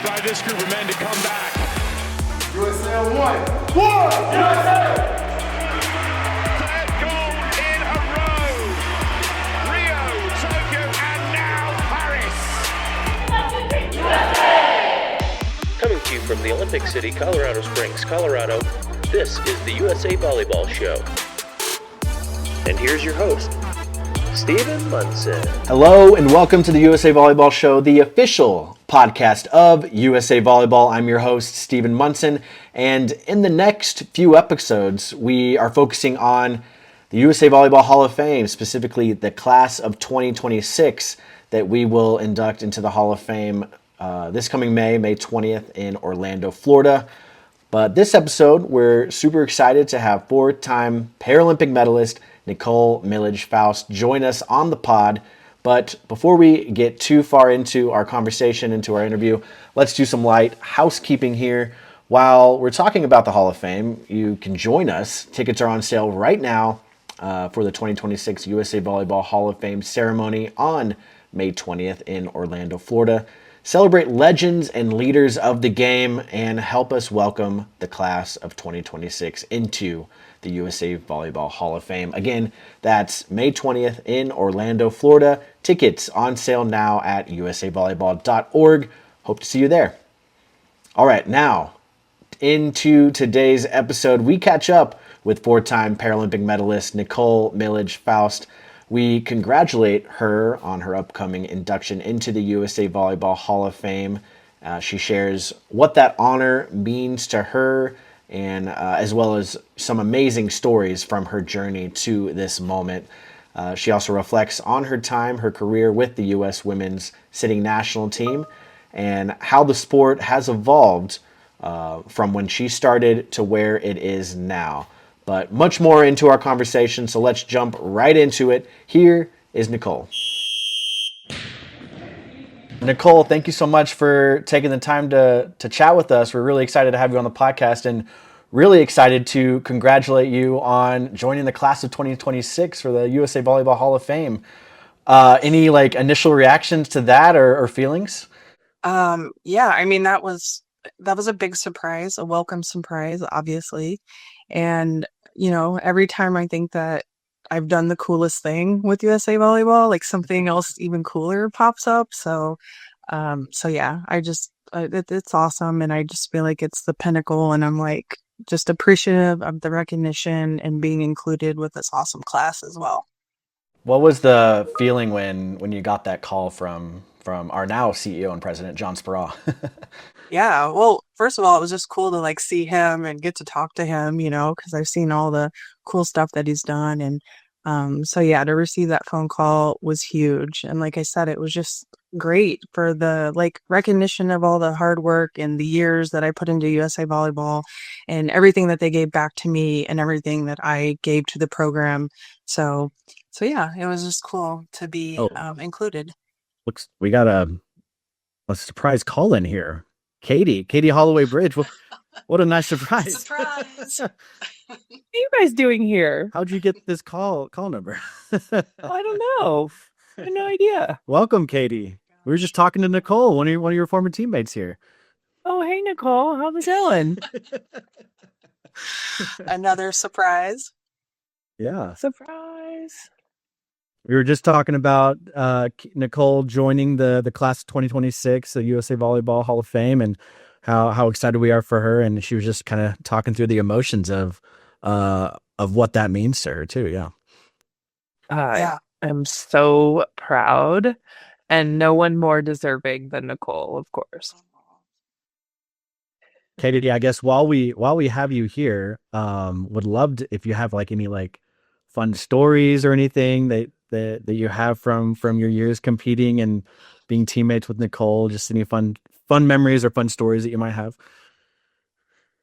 by this group of men to come back. USA on one. USA! Third gold in a row. Rio, Tokyo, and now Paris. Coming to you from the Olympic City, Colorado Springs, Colorado, this is the USA Volleyball Show. And here's your host, Stephen Munson. Hello and welcome to the USA Volleyball Show, the official podcast of USA Volleyball. I'm your host, Stephen Munson, and in the next few episodes, we are focusing on the USA Volleyball Hall of Fame, specifically the class of 2026 that we will induct into the Hall of Fame this coming May 20th in Orlando, Florida. But this episode, we're super excited to have four-time Paralympic medalist Nichole Millage-Faust join us on the pod. But before we get too far into our conversation, into our interview, let's do some light housekeeping here. While we're talking about the Hall of Fame, you can join us. Tickets are on sale right now for the 2026 USA Volleyball Hall of Fame ceremony on May 20th in Orlando, Florida. Celebrate legends and leaders of the game and help us welcome the class of 2026 into the USA Volleyball Hall of Fame. Again, that's May 20th in Orlando, Florida. Tickets on sale now at usavolleyball.org. Hope to see you there. All right, now into today's episode, we catch up with four-time Paralympic medalist Nichole Millage-Faust. We congratulate her on her upcoming induction into the USA Volleyball Hall of Fame. She shares what that honor means to her, and as well as some amazing stories from her journey to this moment. She also reflects on her time, her career with the U.S. women's sitting national team, and how the sport has evolved from when she started to where it is now. But much more into our conversation, so let's jump right into it. Here is Nichole. Nichole, thank you so much for taking the time to chat with us. We're really excited to have you on the podcast and really excited to congratulate you on joining the class of 2026 for the USA Volleyball Hall of Fame. Any initial reactions to that or feelings? Yeah, I mean, that was a big surprise, a welcome surprise, obviously. And, every time I think that I've done the coolest thing with USA Volleyball, something else even cooler pops up. So yeah, it's awesome. And I just feel like it's the pinnacle, and I'm just appreciative of the recognition and being included with this awesome class as well. What was the feeling when you got that call from our now CEO and president, John Speraw? Yeah, well, first of all, it was just cool to see him and get to talk to him, because I've seen all the cool stuff that he's done. And so yeah, to receive that phone call was huge. And like I said, it was just great for the recognition of all the hard work and the years that I put into USA Volleyball and everything that they gave back to me and everything that I gave to the program. So yeah, it was just cool to be included. Looks, we got a surprise call in here. Katie Holloway Bridge. What a nice surprise. Surprise. What are you guys doing here? How'd you get this call number? I don't know. I have no idea. Welcome, Katie. We were just talking to Nichole, one of your former teammates here. Oh, hey, Nichole. How's it going? Another surprise. Yeah. Surprise. We were just talking about Nichole joining the class of 2026, the USA Volleyball Hall of Fame, and how excited we are for her. And she was just kind of talking through the emotions of what that means to her too. Yeah. Yeah. I'm so proud, and no one more deserving than Nichole, of course. Katie, I guess while we have you here, would love to, if you have any fun stories or anything that you have from your years competing and being teammates with Nichole, just any fun memories or fun stories that you might have.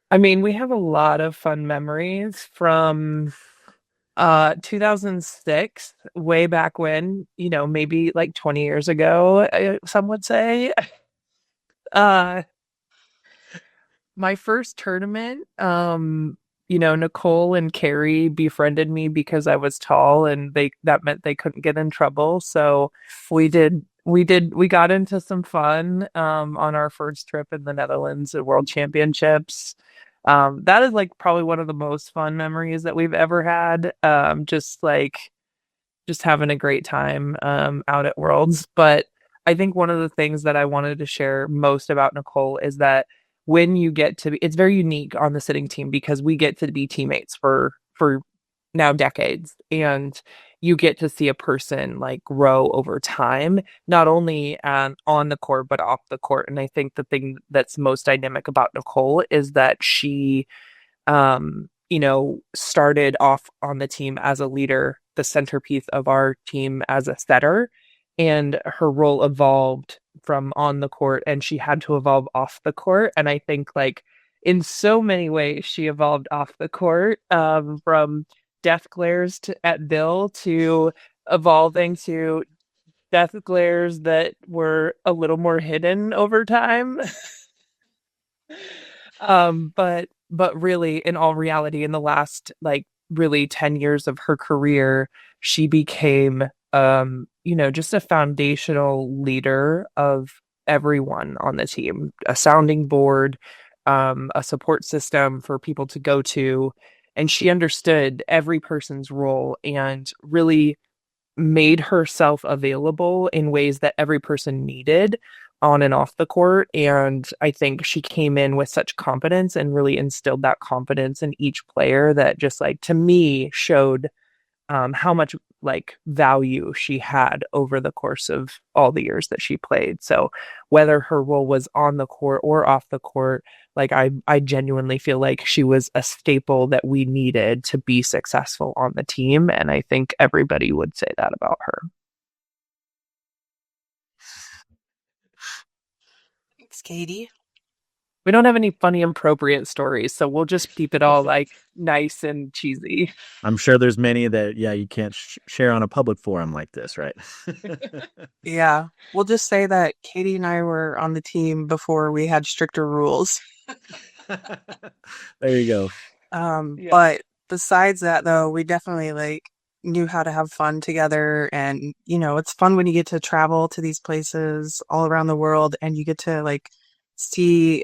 I mean, we have a lot of fun memories from 2006, way back when, maybe 20 years ago, some would say. My first tournament, Nichole and Carrie befriended me because I was tall, and that meant they couldn't get in trouble. So we did We got into some fun on our first trip in the Netherlands at World Championships. That is like probably one of the most fun memories that we've ever had. Just having a great time out at Worlds. But I think one of the things that I wanted to share most about Nichole is that when you get to be, it's very unique on the sitting team because we get to be teammates for now decades, and you get to see a person like grow over time, not only on the court but off the court. And I think the thing that's most dynamic about Nichole is that she started off on the team as a leader, the centerpiece of our team as a setter, and her role evolved from on the court and she had to evolve off the court. And I think like in so many ways, she evolved off the court, from death glares at Bill to evolving to death glares that were a little more hidden over time. But really, in all reality, in the last like really 10 years of her career, she became just a foundational leader of everyone on the team, a sounding board, a support system for people to go to. And she understood every person's role and really made herself available in ways that every person needed on and off the court. And I think she came in with such confidence and really instilled that confidence in each player that just like to me showed how much like value she had over the course of all the years that she played. So whether her role was on the court or off the court, like I genuinely feel like she was a staple that we needed to be successful on the team. And I think everybody would say that about her. Thanks, Katie. We don't have any funny, appropriate stories, so we'll just keep it all like nice and cheesy. I'm sure there's many that, you can't share on a public forum like this, right? Yeah, we'll just say that Katie and I were on the team before we had stricter rules. There you go. Yeah. But besides that, though, we definitely like knew how to have fun together. And, it's fun when you get to travel to these places all around the world and you get to like see,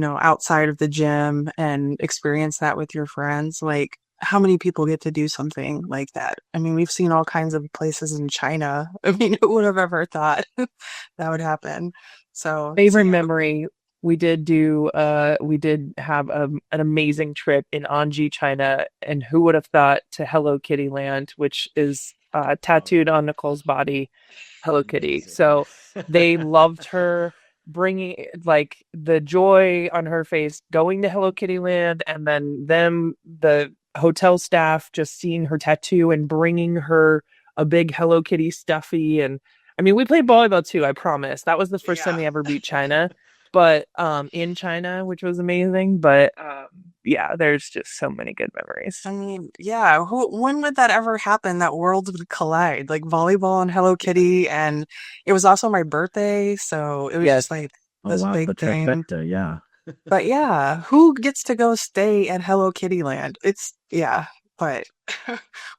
outside of the gym and experience that with your friends. Like, how many people get to do something like that? I mean, we've seen all kinds of places in China. I mean, who would have ever thought that would happen? So, Favorite memory, we did have an amazing trip in Anji, China, and who would have thought to Hello Kitty Land, which is tattooed on Nichole's body, Hello Kitty. So they loved her, bringing like the joy on her face going to Hello Kitty Land, and then the hotel staff just seeing her tattoo and bringing her a big Hello Kitty stuffy. And I mean, we played volleyball too, I promise. That was the first time we ever beat China, but in China, which was amazing. But there's just so many good memories. I mean, when would that ever happen that worlds would collide? Like volleyball and Hello Kitty, and it was also my birthday, so it was just like this big the thing. trifecta, yeah. But who gets to go stay at Hello Kitty Land? But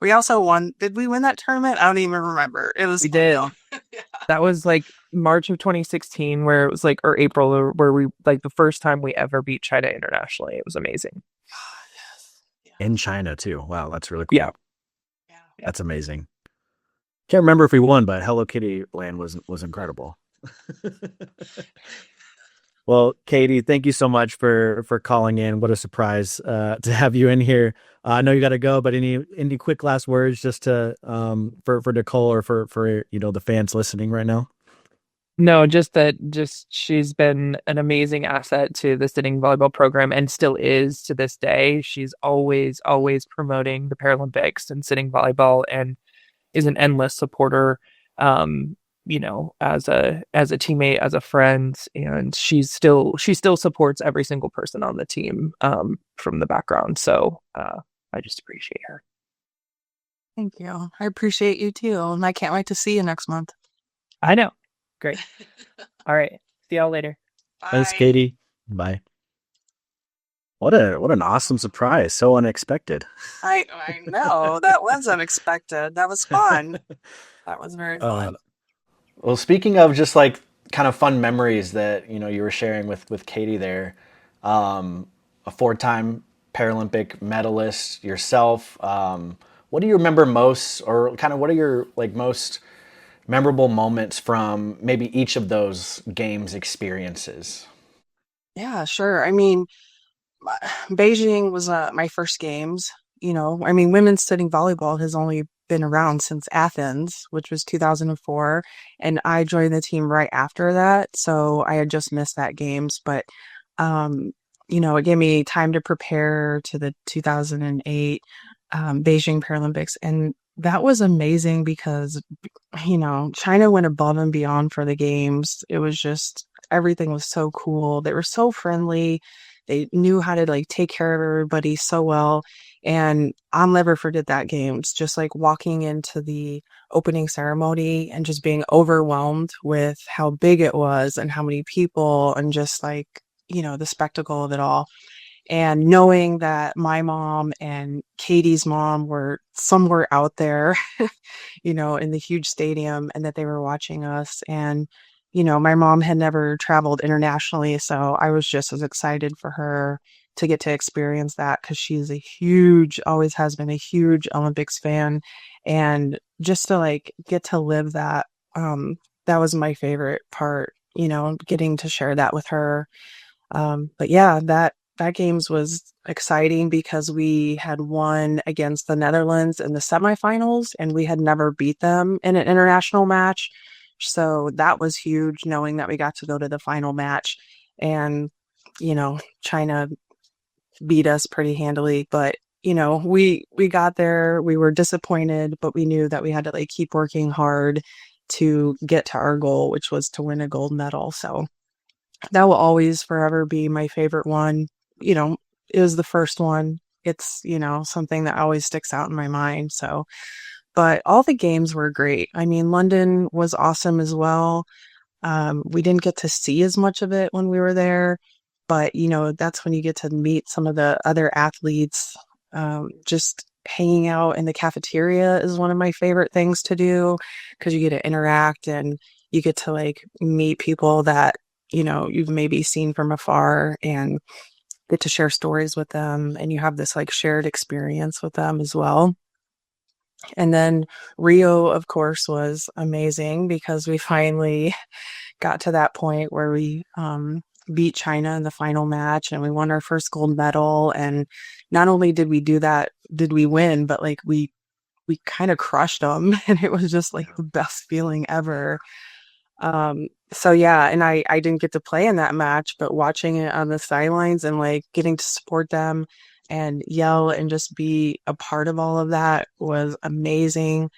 we also won. Did we win that tournament? I don't even remember. It was We did. Yeah. That was like March of 2016, where it was like, or April, where we like the first time we ever beat China internationally. It was amazing. In China too. Wow, that's really cool. Yeah. That's amazing. Can't remember if we won, but Hello Kitty Land was incredible. Well, Katie, thank you so much for calling in. What a surprise to have you in here. I know you got to go, but any quick last words just to for Nichole or for the fans listening right now? No, just she's been an amazing asset to the sitting volleyball program and still is to this day. She's always promoting the Paralympics and sitting volleyball and is an endless supporter. As a teammate, as a friend, and she still supports every single person on the team from the background. So I just appreciate her. Thank you. I appreciate you too, and I can't wait to see you next month. I know. Great. All right. See y'all later. Bye. Thanks, Katie. Bye. What an awesome surprise. So unexpected. I know. That was unexpected. That was fun. That was very fun. Well, speaking of just like kind of fun memories that you were sharing with Katie there, a four-time Paralympic medalist yourself. What do you remember most, or kind of what are your like most memorable moments from maybe each of those games experiences? Yeah, sure. I mean, Beijing was my first games. I mean, women's sitting volleyball has only been around since Athens, which was 2004, and I joined the team right after that, so I had just missed that games. But um, it gave me time to prepare to the 2008 Beijing Paralympics, and that was amazing because China went above and beyond for the games. It was just everything was so cool. They were so friendly. They knew how to like take care of everybody so well. And I'll never forget that games. Just like walking into the opening ceremony and just being overwhelmed with how big it was and how many people and just like, the spectacle of it all. And knowing that my mom and Katie's mom were somewhere out there, in the huge stadium and that they were watching us. And, my mom had never traveled internationally. So I was just as excited for her to get to experience that because she's always has been a huge Olympics fan. And just to like get to live that, that was my favorite part, getting to share that with her. But yeah, that games was exciting because we had won against the Netherlands in the semifinals and we had never beat them in an international match. So that was huge knowing that we got to go to the final match and, China beat us pretty handily, but we got there, we were disappointed, but we knew that we had to like keep working hard to get to our goal, which was to win a gold medal. So that will always forever be my favorite one. It was the first one. It's, something that always sticks out in my mind. So, but all the games were great. I mean, London was awesome as well. We didn't get to see as much of it when we were there, but that's when you get to meet some of the other athletes. Just hanging out in the cafeteria is one of my favorite things to do because you get to interact and you get to like meet people that you've maybe seen from afar and get to share stories with them, and you have this like shared experience with them as well. And then Rio, of course, was amazing because we finally got to that point where we beat China in the final match and we won our first gold medal. And not only did we do that, did we win, but like we kind of crushed them, and it was just like the best feeling ever. So yeah, and I didn't get to play in that match, but watching it on the sidelines and like getting to support them and yell and just be a part of all of that was amazing.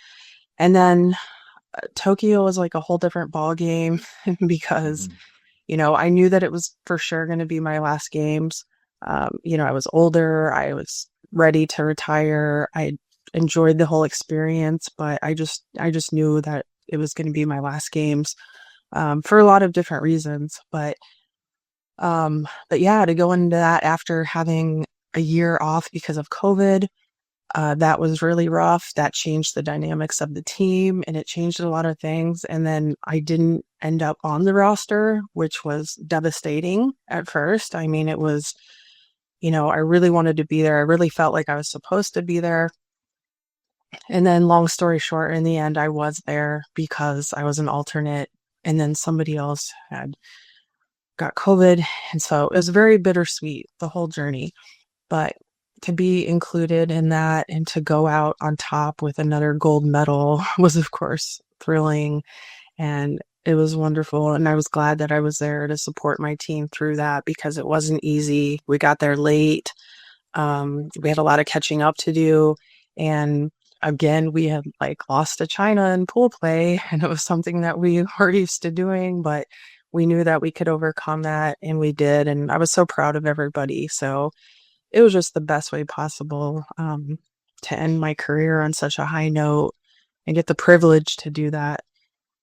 And then Tokyo was like a whole different ball game because, I knew that it was for sure going to be my last games. I was older, I was ready to retire. I enjoyed the whole experience, but I just knew that it was going to be my last games for a lot of different reasons. But yeah, to go into that after having a year off because of COVID, that was really rough. That changed the dynamics of the team and it changed a lot of things. And then I didn't end up on the roster, which was devastating at first. I mean, it was, I really wanted to be there. I really felt like I was supposed to be there. And then long story short, in the end, I was there because I was an alternate and then somebody else had got COVID. And so it was very bittersweet, the whole journey. But to be included in that and to go out on top with another gold medal was, of course, thrilling. And it was wonderful. And I was glad that I was there to support my team through that because it wasn't easy. We got there late. We had a lot of catching up to do. And again, we had like lost to China in pool play, and it was something that we were used to doing, but we knew that we could overcome that, and we did. And I was so proud of everybody. So it was just the best way possible to end my career on such a high note and get the privilege to do that.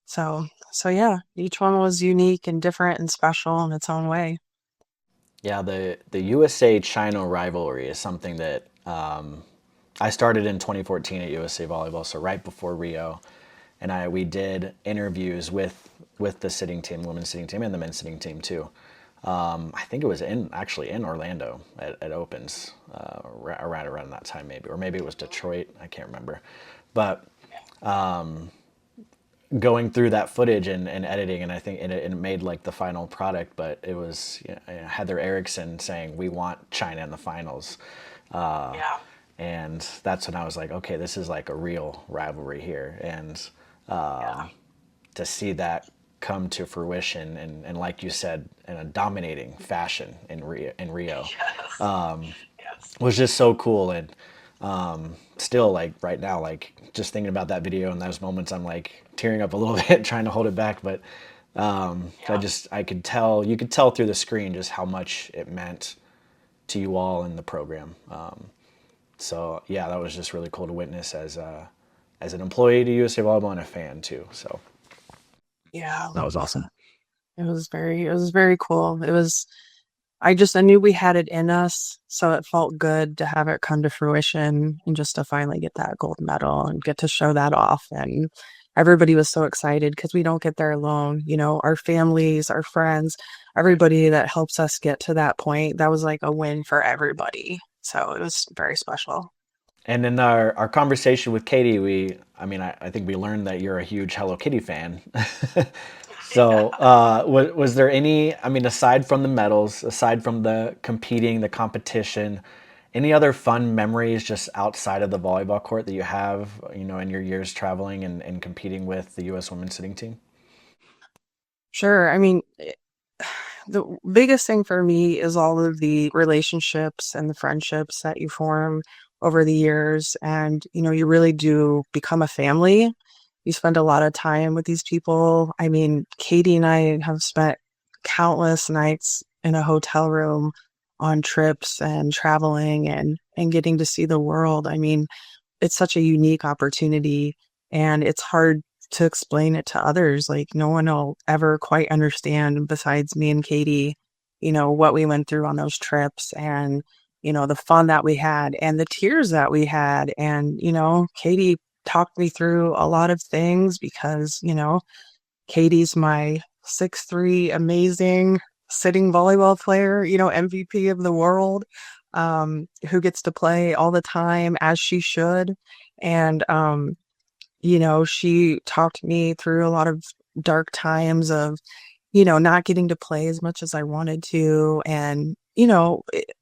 So yeah, each one was unique and different and special in its own way. Yeah, the USA China rivalry is something that I started in 2014 at USA Volleyball, so right before Rio. we did interviews with the sitting team, women's sitting team, and the men's sitting team too. I think it was actually in Orlando at Opens around that time, or maybe it was Detroit. I can't remember, but going through that footage and editing, and I think it made like the final product. But it was Heather Erickson saying, "We want China in the finals," and that's when I was like, okay, this is like a real rivalry here, and to see that come to fruition and like you said, in a dominating fashion in Rio, was just so cool. And still, like right now, like just thinking about that video and those moments, I'm like tearing up a little bit, trying to hold it back. But you could tell through the screen just how much it meant to you all in the program. So yeah, that was just really cool to witness as an employee to USA Volleyball and a fan too. So Yeah, That was awesome. it was very cool. I knew we had it in us, so it felt good to have it come to fruition and just to finally get that gold medal and get to show that off. And everybody was so excited because we don't get there alone. Our families, our friends, everybody that helps us get to that point, that was like a win for everybody. So it was very special. And in our conversation with Katie, I think we learned that you're a huge Hello Kitty fan. So was there any, aside from the medals, aside from the competing, the competition, any other fun memories just outside of the volleyball court that you have, in your years traveling and competing with the U.S. women's sitting team? Sure. The biggest thing for me is all of the relationships and the friendships that you form over the years. And, you really do become a family. You spend a lot of time with these people. Katie and I have spent countless nights in a hotel room on trips and traveling and getting to see the world. It's such a unique opportunity, and it's hard to explain it to others. Like, no one will ever quite understand besides me and Katie, what we went through on those trips, and the fun that we had and the tears that we had. And Katie talked me through a lot of things because Katie's my 6'3" amazing sitting volleyball player, MVP of the world, who gets to play all the time, as she should. And she talked me through a lot of dark times of, not getting to play as much as I wanted to. And,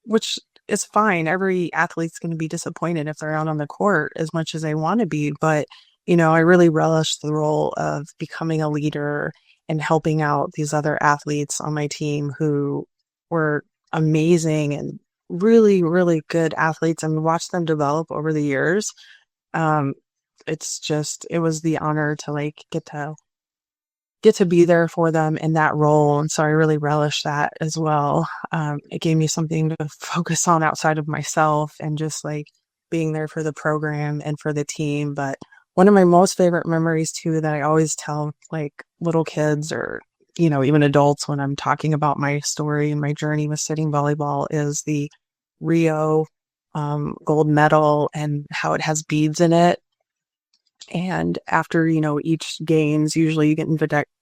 which is fine. Every athlete's going to be disappointed if they're out on the court as much as they want to be. But, I really relished the role of becoming a leader and helping out these other athletes on my team who were amazing and really, really good athletes, and watched them develop over the years. It was the honor to get to be there for them in that role. And so I really relish that as well. It gave me something to focus on outside of myself and just being there for the program and for the team. But one of my most favorite memories too, that I always tell little kids or, even adults when I'm talking about my story and my journey with sitting volleyball, is the Rio gold medal and how it has beads in it. And after, each games, usually you get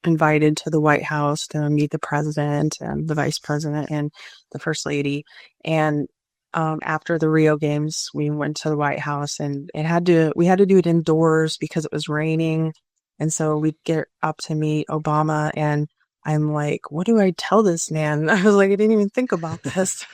invited to the White House to meet the president and the vice president and the first lady. And after the Rio games, we went to the White House, and we had to do it indoors because it was raining. And so we'd get up to meet Obama, and I'm like, what do I tell this man? I was like, I didn't even think about this.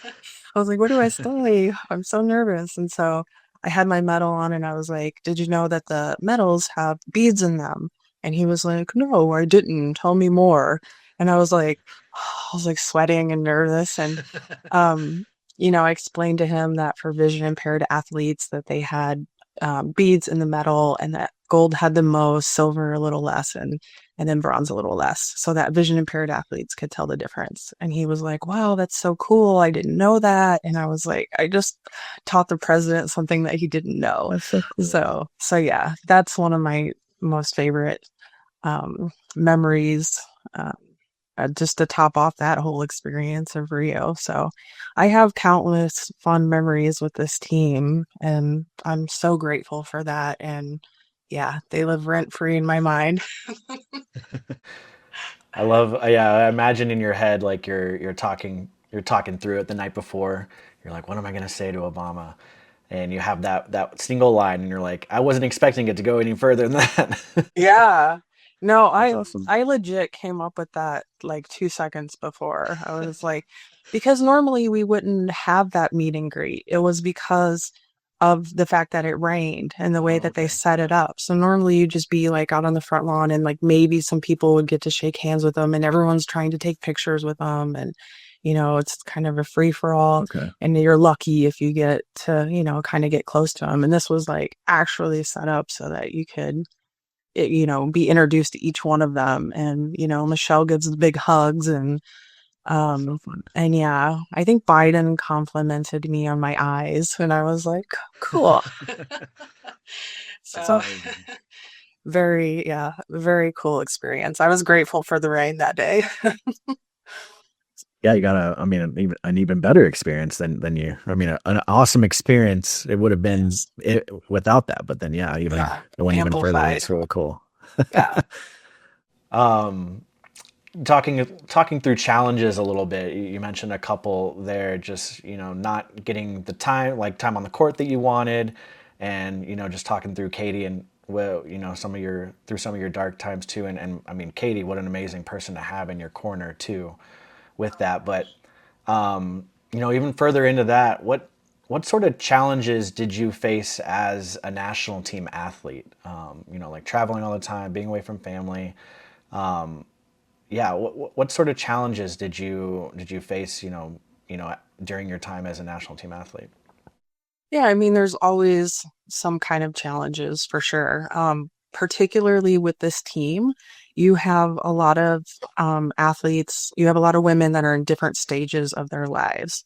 I was like, what do I say? I'm so nervous. And so I had my medal on, and I was like, did you know that the medals have beads in them? And he was like, no, I didn't. Tell me more. And I was like sweating and nervous. And, I explained to him that for vision impaired athletes that they had beads in the medal, and that gold had the most, silver a little less, and then bronze a little less, so that vision impaired athletes could tell the difference. And he was like, wow, that's so cool. I didn't know that. And I was like, I just taught the president something that he didn't know. That's so cool. So yeah, that's one of my most favorite memories, just to top off that whole experience of Rio. So I have countless fun memories with this team, and I'm so grateful for that. And yeah, they live rent free in my mind. I love, yeah, I imagine in your head, like you're talking through it the night before. You're like, what am I going to say to Obama? And you have that single line and you're like, I wasn't expecting it to go any further than that. Yeah. No, That's I awesome. I legit came up with that like 2 seconds before. I was like, because normally we wouldn't have that meet and greet. It was because of the fact that it rained and the way Oh, that they okay. set it up. So normally you'd just be like out on the front lawn and like maybe some people would get to shake hands with them and everyone's trying to take pictures with them and it's kind of a free for all Okay. and you're lucky if you get to, kind of get close to them. And this was like actually set up so that you could be introduced to each one of them. And, Michelle gives the big hugs So fun. and yeah, I think Biden complimented me on my eyes and I was like, cool. That's So amazing. very cool experience. I was grateful for the rain that day. Yeah, you got an even better experience than you. An awesome experience. It would have been Yes. without that, but then yeah, even Yeah. it went even further. Amplified. It's really cool. Yeah. Um, talking through challenges a little bit. You mentioned a couple there, just not getting the time on the court that you wanted, and just talking through Katie and well, some of your dark times too. And I mean, Katie, what an amazing person to have in your corner too, with that. But even further into that, what sort of challenges did you face as a national team athlete? Like traveling all the time, being away from family. Yeah, what sort of challenges did you face, during your time as a national team athlete? Yeah, I mean, there's always some kind of challenges for sure. Particularly with this team, you have a lot of athletes, you have a lot of women that are in different stages of their lives.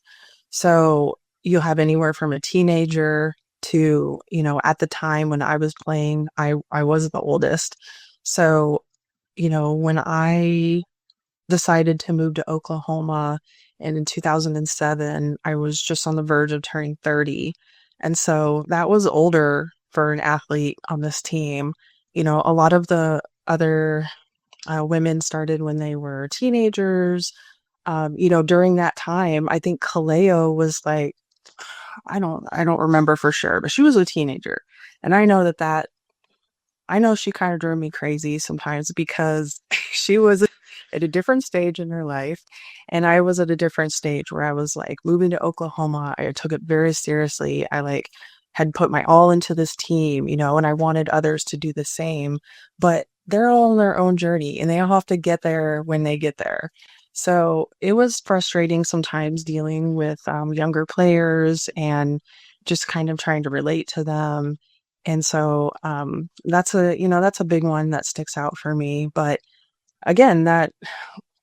So you have anywhere from a teenager to, at the time when I was playing, I was the oldest. So, when I decided to move to Oklahoma. And in 2007, I was just on the verge of turning 30. And so that was older for an athlete on this team. A lot of the other women started when they were teenagers. During that time, I think Kaleo was like, I don't remember for sure, but she was a teenager. And I know she kind of drove me crazy sometimes because she was at a different stage in her life. And I was at a different stage where I was like moving to Oklahoma. I took it very seriously. I like had put my all into this team, and I wanted others to do the same. But they're all on their own journey and they all have to get there when they get there. So it was frustrating sometimes dealing with younger players and just kind of trying to relate to them and so that's a big one that sticks out for me. But again, that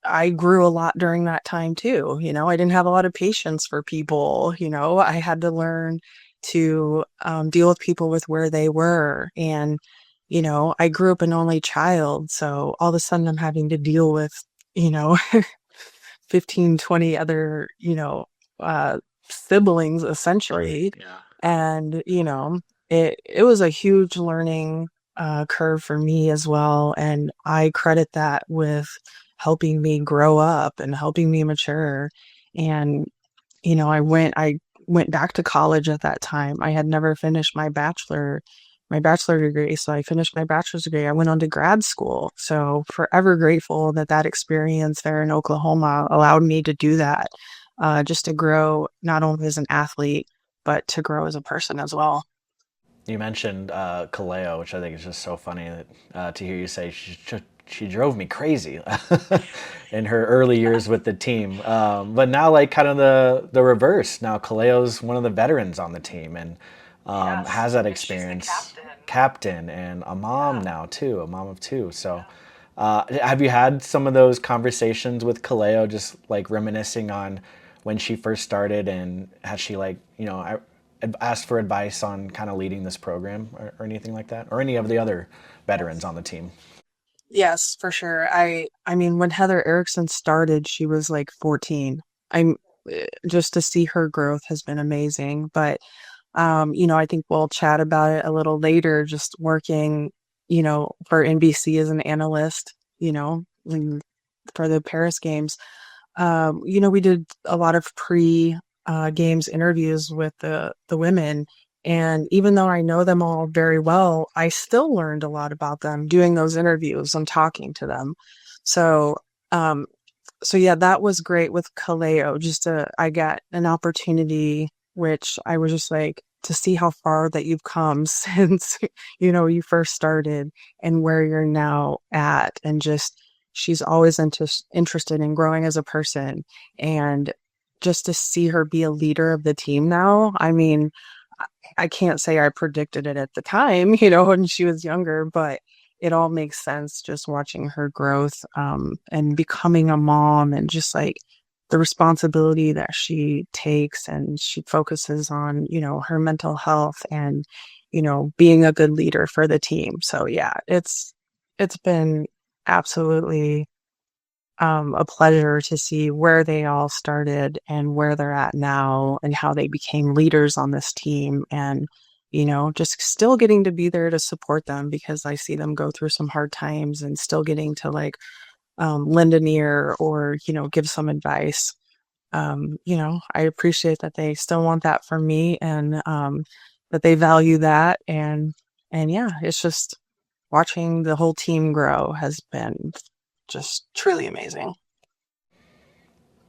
I grew a lot during that time too. I didn't have a lot of patience for people. I had to learn to deal with people with where they were. And, I grew up an only child. So all of a sudden I'm having to deal with, you know, 15, 20 other, siblings essentially. Yeah. And, it was a huge learning curve for me as well. And I credit that with helping me grow up and helping me mature. And, I went back to college at that time. I had never finished my bachelor degree. So I finished my bachelor's degree. I went on to grad school. So forever grateful that experience there in Oklahoma allowed me to do that, just to grow not only as an athlete, but to grow as a person as well. You mentioned Kaleo, which I think is just so funny to hear you say she drove me crazy in her early years with the team. But now, like kind of the reverse. Now Kaleo's one of the veterans on the team and has that experience, captain, and a mom now too, a mom of two. So, have you had some of those conversations with Kaleo, just like reminiscing on when she first started, and has she asked for advice on kind of leading this program or anything like that, or any of the other veterans on the team? Yes, for sure. I mean, when Heather Erickson started, she was like 14. I'm Just to see her growth has been amazing. But I think we'll chat about it a little later, just working, for NBC as an analyst, for the Paris Games. We did a lot of games interviews with the women. And even though I know them all very well, I still learned a lot about them doing those interviews and talking to them. So, yeah, that was great with Kaleo. I got an opportunity, which I was just like, to see how far that you've come since, you first started and where you're now at. And just, she's always interested in growing as a person. And just to see her be a leader of the team now, I mean, I can't say I predicted it at the time, when she was younger, but it all makes sense just watching her growth, and becoming a mom, and just like the responsibility that she takes, and she focuses on, her mental health and, being a good leader for the team. So yeah, it's been absolutely a pleasure to see where they all started and where they're at now and how they became leaders on this team, and just still getting to be there to support them, because I see them go through some hard times, and still getting to like lend an ear or give some advice. I appreciate that they still want that from me, and that they value that, and yeah, it's just watching the whole team grow has been just truly amazing.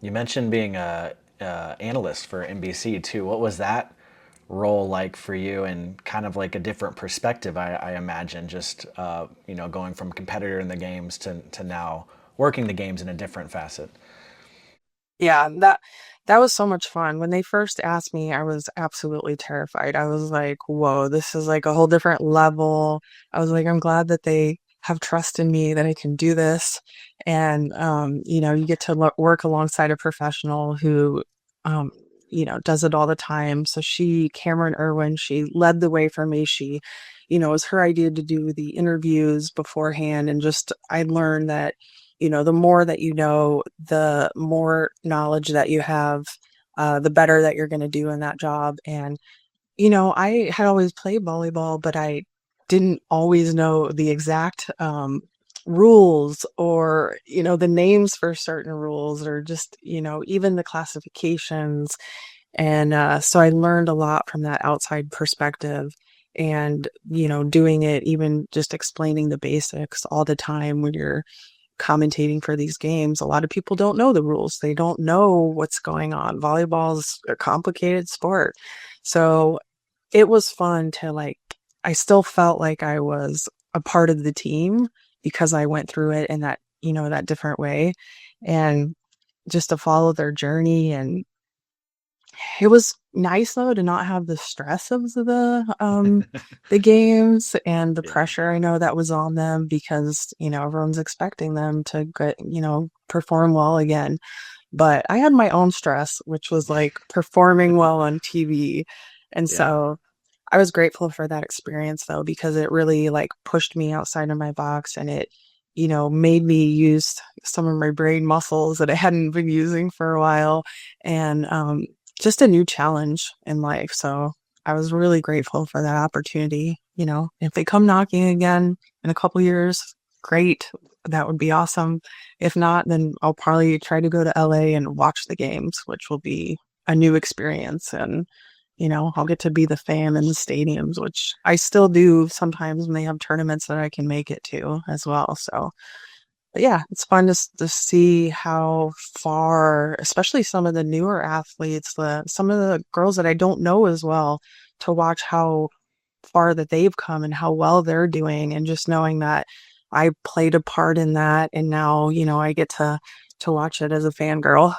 You mentioned being a analyst for NBC too. What was that role like for you, and kind of like a different perspective, I imagine, just going from competitor in the games to now working the games in a different facet? Yeah, that was so much fun. When they first asked me, I was absolutely terrified. I was like, whoa, this is like a whole different level. I was like, I'm glad that they have trust in me that I can do this. And you get to work alongside a professional who does it all the time. So Cameron Irwin, she led the way for me. She, it was her idea to do the interviews beforehand. And just, I learned that, the more that the more knowledge that you have, the better that you're going to do in that job. And, I had always played volleyball, but I didn't always know the exact rules, or, the names for certain rules, or just, even the classifications. And so I learned a lot from that outside perspective, and, doing it, even just explaining the basics all the time when you're commentating for these games. A lot of people don't know the rules. They don't know what's going on. Volleyball's a complicated sport. So it was fun to I still felt like I was a part of the team, because I went through it in that, that different way, and just to follow their journey. And it was nice though to not have the stress of the games and the pressure I know that was on them, because everyone's expecting them to get perform well again. But I had my own stress, which was like performing well on TV. And so I was grateful for that experience though, because it really pushed me outside of my box, and it made me use some of my brain muscles that I hadn't been using for a while, and just a new challenge in life. So I was really grateful for that opportunity. If they come knocking again in a couple years, great. That would be awesome. If not, then I'll probably try to go to LA and watch the games, which will be a new experience. And, I'll get to be the fan in the stadiums, which I still do sometimes when they have tournaments that I can make it to as well. So, but yeah, it's fun to see how far, especially some of the newer athletes, some of the girls that I don't know as well, to watch how far that they've come and how well they're doing, and just knowing that I played a part in that, and now I get to watch it as a fangirl.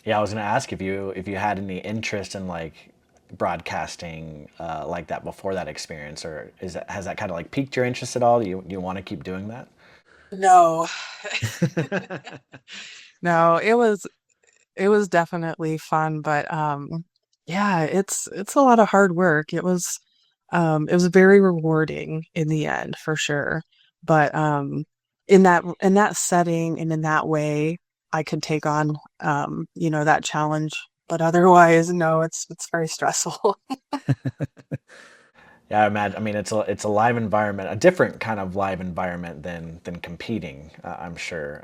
Yeah, I was going to ask if you had any interest in broadcasting like that before that experience, or has that kind of piqued your interest at all? Do you want to keep doing that? No. No, it was definitely fun, but yeah, it's a lot of hard work. It was very rewarding in the end, for sure. But in that setting and in that way, I could take on that challenge But otherwise, no, it's very stressful. Yeah, I imagine. I mean, it's a live environment, a different kind of live environment than competing. I'm sure,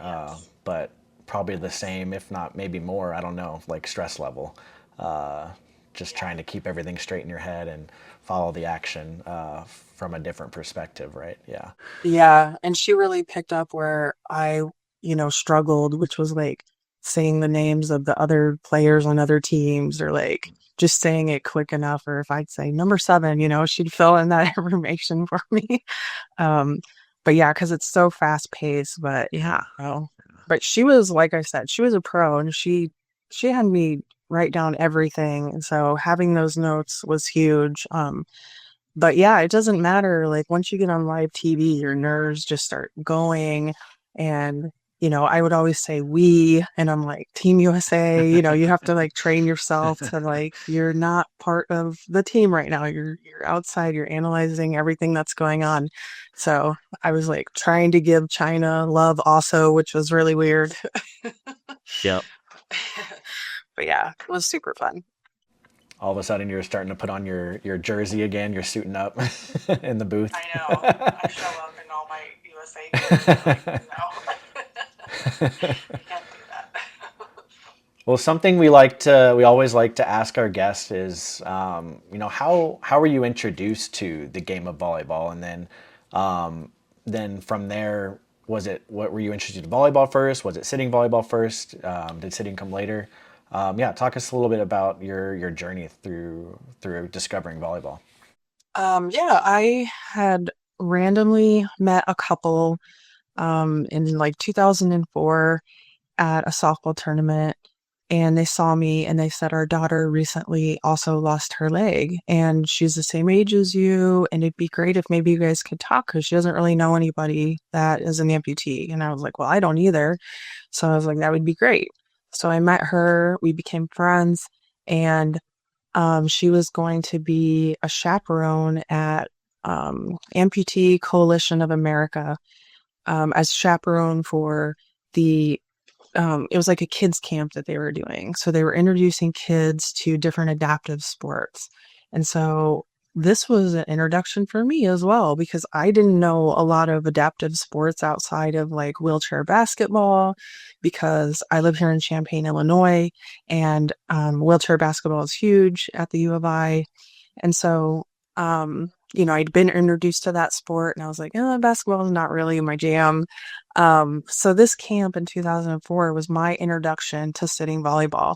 but probably the same, if not maybe more. I don't know, like stress level. Uh, just trying to keep everything straight in your head and follow the action from a different perspective, right? Yeah. Yeah, and she really picked up where I, struggled, which was like saying the names of the other players on other teams or like just saying it quick enough. Or if I'd say number 7, she'd fill in that information for me. Um, but yeah, because it's so fast paced. But yeah, but she was, like I said, she was a pro, and she had me write down everything, and so having those notes was huge. But yeah, it doesn't matter. Like once you get on live TV, your nerves just start going. And, I would always say we, and I'm like, Team USA, you have to like train yourself to like, you're not part of the team right now. You're outside, you're analyzing everything that's going on. So I was like trying to give China love also, which was really weird. Yep. But yeah, it was super fun. All of a sudden, you're starting to put on your jersey again. You're suiting up in the booth. I know. I show up in all my USA gear. Like, no. Can't do that. Well, something we always like to ask our guests is, how were you introduced to the game of volleyball, and then from there, what were you introduced to volleyball first? Was it sitting volleyball first? Did sitting come later? Talk us a little bit about your journey through discovering volleyball. Yeah, I had randomly met a couple in like 2004 at a softball tournament, and they saw me and they said, our daughter recently also lost her leg and she's the same age as you, and it'd be great if maybe you guys could talk because she doesn't really know anybody that is an amputee. And I was like, well, I don't either. So I was like, that would be great. So I met her, we became friends, and she was going to be a chaperone at Amputee Coalition of America, as chaperone for the it was like a kids camp that they were doing. So they were introducing kids to different adaptive sports. And so this was an introduction for me as well, because I didn't know a lot of adaptive sports outside of like wheelchair basketball, because I live here in Champaign, Illinois, and wheelchair basketball is huge at the U of I. And so, I'd been introduced to that sport, and I was like, basketball is not really my jam. So this camp in 2004 was my introduction to sitting volleyball,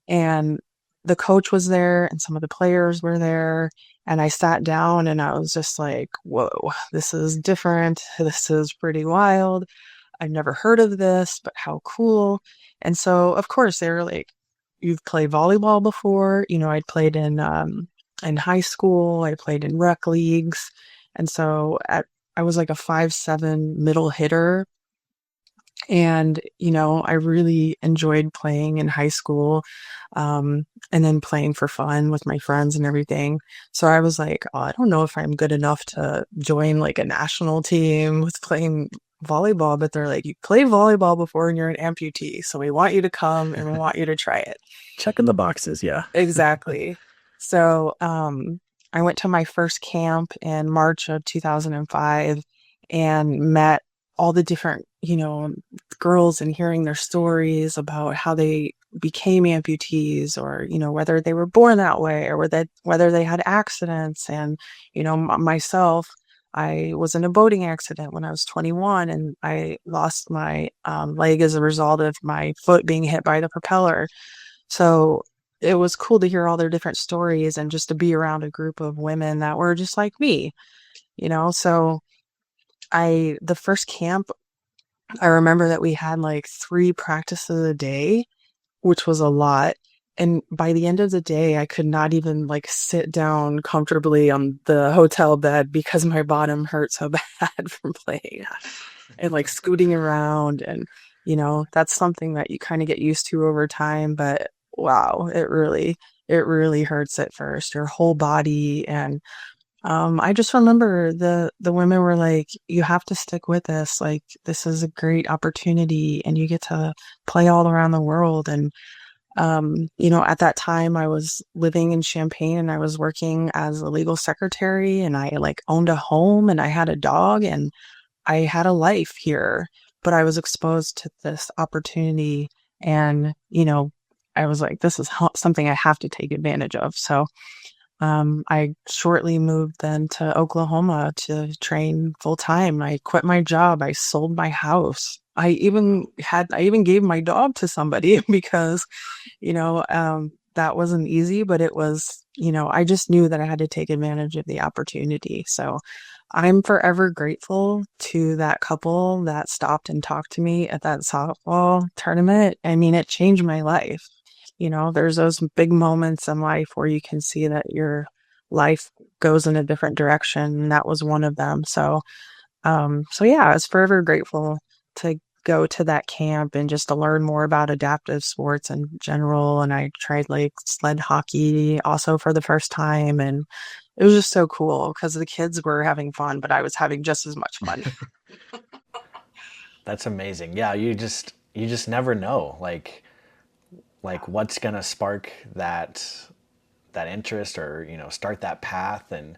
and the coach was there and some of the players were there, and I sat down and I was just like, whoa, this is different. This is pretty wild. I've never heard of this, but how cool. And so, of course, they were like, you've played volleyball before. I'd played in high school, I played in rec leagues. And so I was like a 5'7" middle hitter. And, I really enjoyed playing in high school, and then playing for fun with my friends and everything. So I was like, I don't know if I'm good enough to join like a national team with playing volleyball, but they're like, you played volleyball before and you're an amputee, so we want you to come and we want you to try it. Checking the boxes, yeah. Exactly. So I went to my first camp in March of 2005 and met all the different, girls, and hearing their stories about how they became amputees, or, whether they were born that way or whether they had accidents. And, myself, I was in a boating accident when I was 21, and I lost my leg as a result of my foot being hit by the propeller. So it was cool to hear all their different stories and just to be around a group of women that were just like me, So the first camp, I remember that we had like 3 practices a day, which was a lot. And by the end of the day, I could not even like sit down comfortably on the hotel bed because my bottom hurt so bad from playing and like scooting around. And, that's something that you kind of get used to over time. But wow, it really hurts at first, your whole body. And I just remember the women were like, you have to stick with this. Like, this is a great opportunity and you get to play all around the world. And At that time I was living in Champaign and I was working as a legal secretary and I like owned a home and I had a dog and I had a life here, but I was exposed to this opportunity and, I was like, this is something I have to take advantage of. So I shortly moved then to Oklahoma to train full time. I quit my job. I sold my house. I even gave my dog to somebody because, that wasn't easy, but it was, I just knew that I had to take advantage of the opportunity. So I'm forever grateful to that couple that stopped and talked to me at that softball tournament. I mean, it changed my life. There's those big moments in life where you can see that your life goes in a different direction. And that was one of them. So yeah, I was forever grateful to go to that camp and just to learn more about adaptive sports in general. And I tried like sled hockey also for the first time. And it was just so cool because the kids were having fun, but I was having just as much fun. That's amazing. Yeah, you just never know like what's gonna spark that interest or start that path. And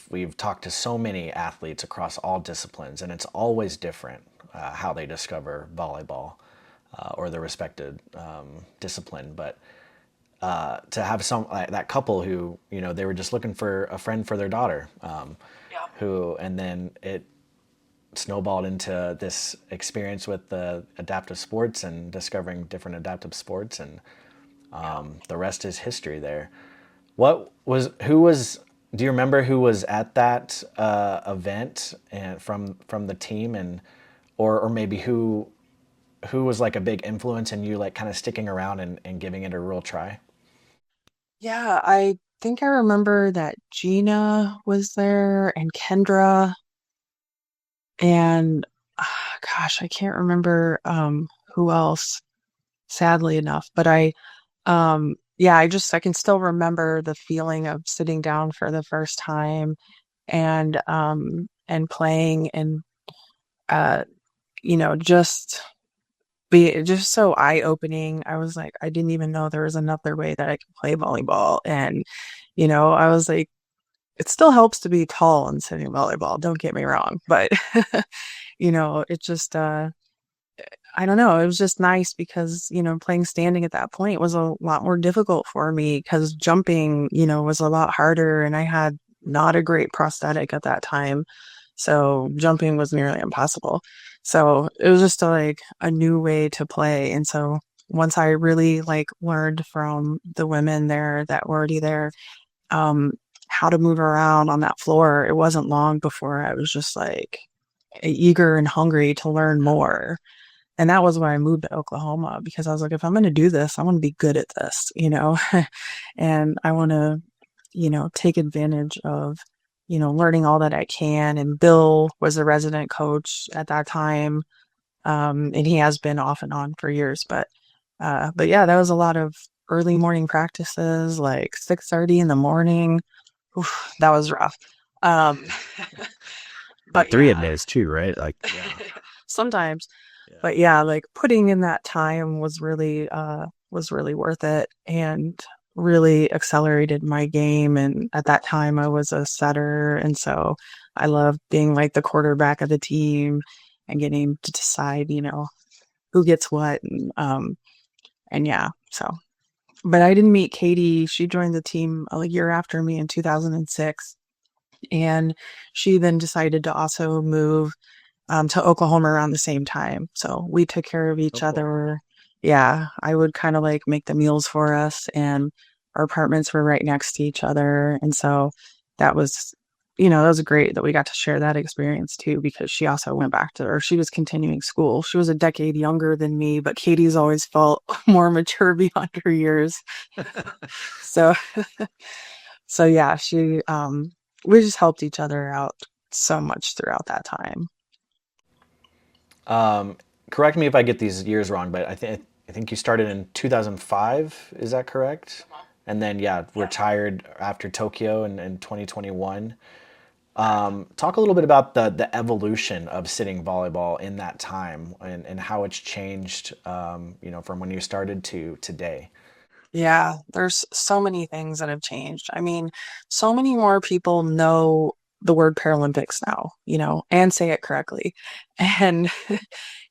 we've talked to so many athletes across all disciplines, and it's always different how they discover volleyball or their respective discipline. But to have some that couple who they were just looking for a friend for their daughter, who and then it snowballed into this experience with the adaptive sports and discovering different adaptive sports, and the rest is history there. Do you remember who was at that event and from the team, and or maybe who was like a big influence in you like kind of sticking around and giving it a real try? Yeah, I think I remember that Gina was there and Kendra and gosh, I can't remember who else, sadly enough. But yeah, I can still remember the feeling of sitting down for the first time and playing and uh just be just so eye-opening. I was like, I didn't even know there was another way that I could play volleyball. And, I was like, it still helps to be tall and sitting volleyball, don't get me wrong. But, it just, I don't know, it was just nice because, playing standing at that point was a lot more difficult for me because jumping, was a lot harder and I had not a great prosthetic at that time. So jumping was nearly impossible. So it was just like a new way to play. And so once I really like learned from the women there that were already there, um, how to move around on that floor, it wasn't long before I was just like eager and hungry to learn more. And that was why I moved to Oklahoma because I was like, if I'm going to do this, I want to be good at this, and I want to, take advantage of, learning all that I can. And Bill was the resident coach at that time. And he has been off and on for years, but yeah, that was a lot of early morning practices, like 6:30 in the morning. Oof, that was rough. Um, But but three in yeah, this too, right? Like, sometimes. But yeah, like putting in that time was really worth it and really accelerated my game. And at that time I was a setter. And so I loved being like the quarterback of the team and getting to decide, who gets what. And yeah, so, but I didn't meet Katie. She joined the team a year after me in 2006. And she then decided to also move to Oklahoma around the same time. So we took care of oh, each cool. other. Yeah, I would kind of like make the meals for us, and our apartments were right next to each other. And so that was, that was great that we got to share that experience too, because she also went back to, or she was continuing school. She was a decade younger than me, but Katie's always felt more mature beyond her years. So, so yeah, we just helped each other out so much throughout that time. Correct me if I get these years wrong, but I think you started in 2005. Is that correct? And then yeah, retired after Tokyo in 2021. Talk a little bit about the evolution of sitting volleyball in that time and how it's changed, from when you started to today. Yeah, there's so many things that have changed. I mean, so many more people know the word Paralympics now, and say it correctly. And,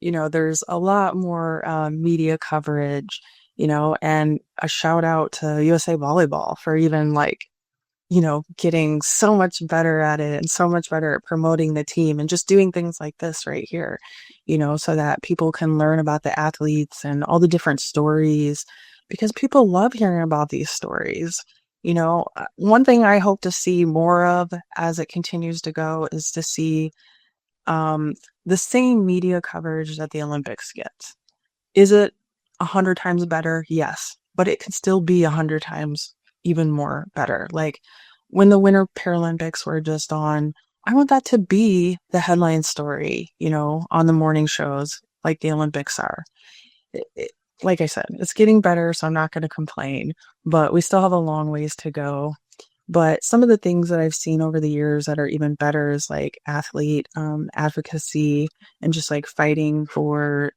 there's a lot more media coverage, and a shout out to USA Volleyball for even like, getting so much better at it and so much better at promoting the team and just doing things like this right here, so that people can learn about the athletes and all the different stories because people love hearing about these stories. One thing I hope to see more of as it continues to go is to see um, the same media coverage that the Olympics gets. Is it 100 times better? Yes, but it could still be 100 times even more better. Like when the Winter Paralympics were just on, I want that to be the headline story, on the morning shows like the Olympics are. It, like I said, it's getting better, so I'm not going to complain, but we still have a long ways to go. But some of the things that I've seen over the years that are even better is like athlete advocacy and just like fighting for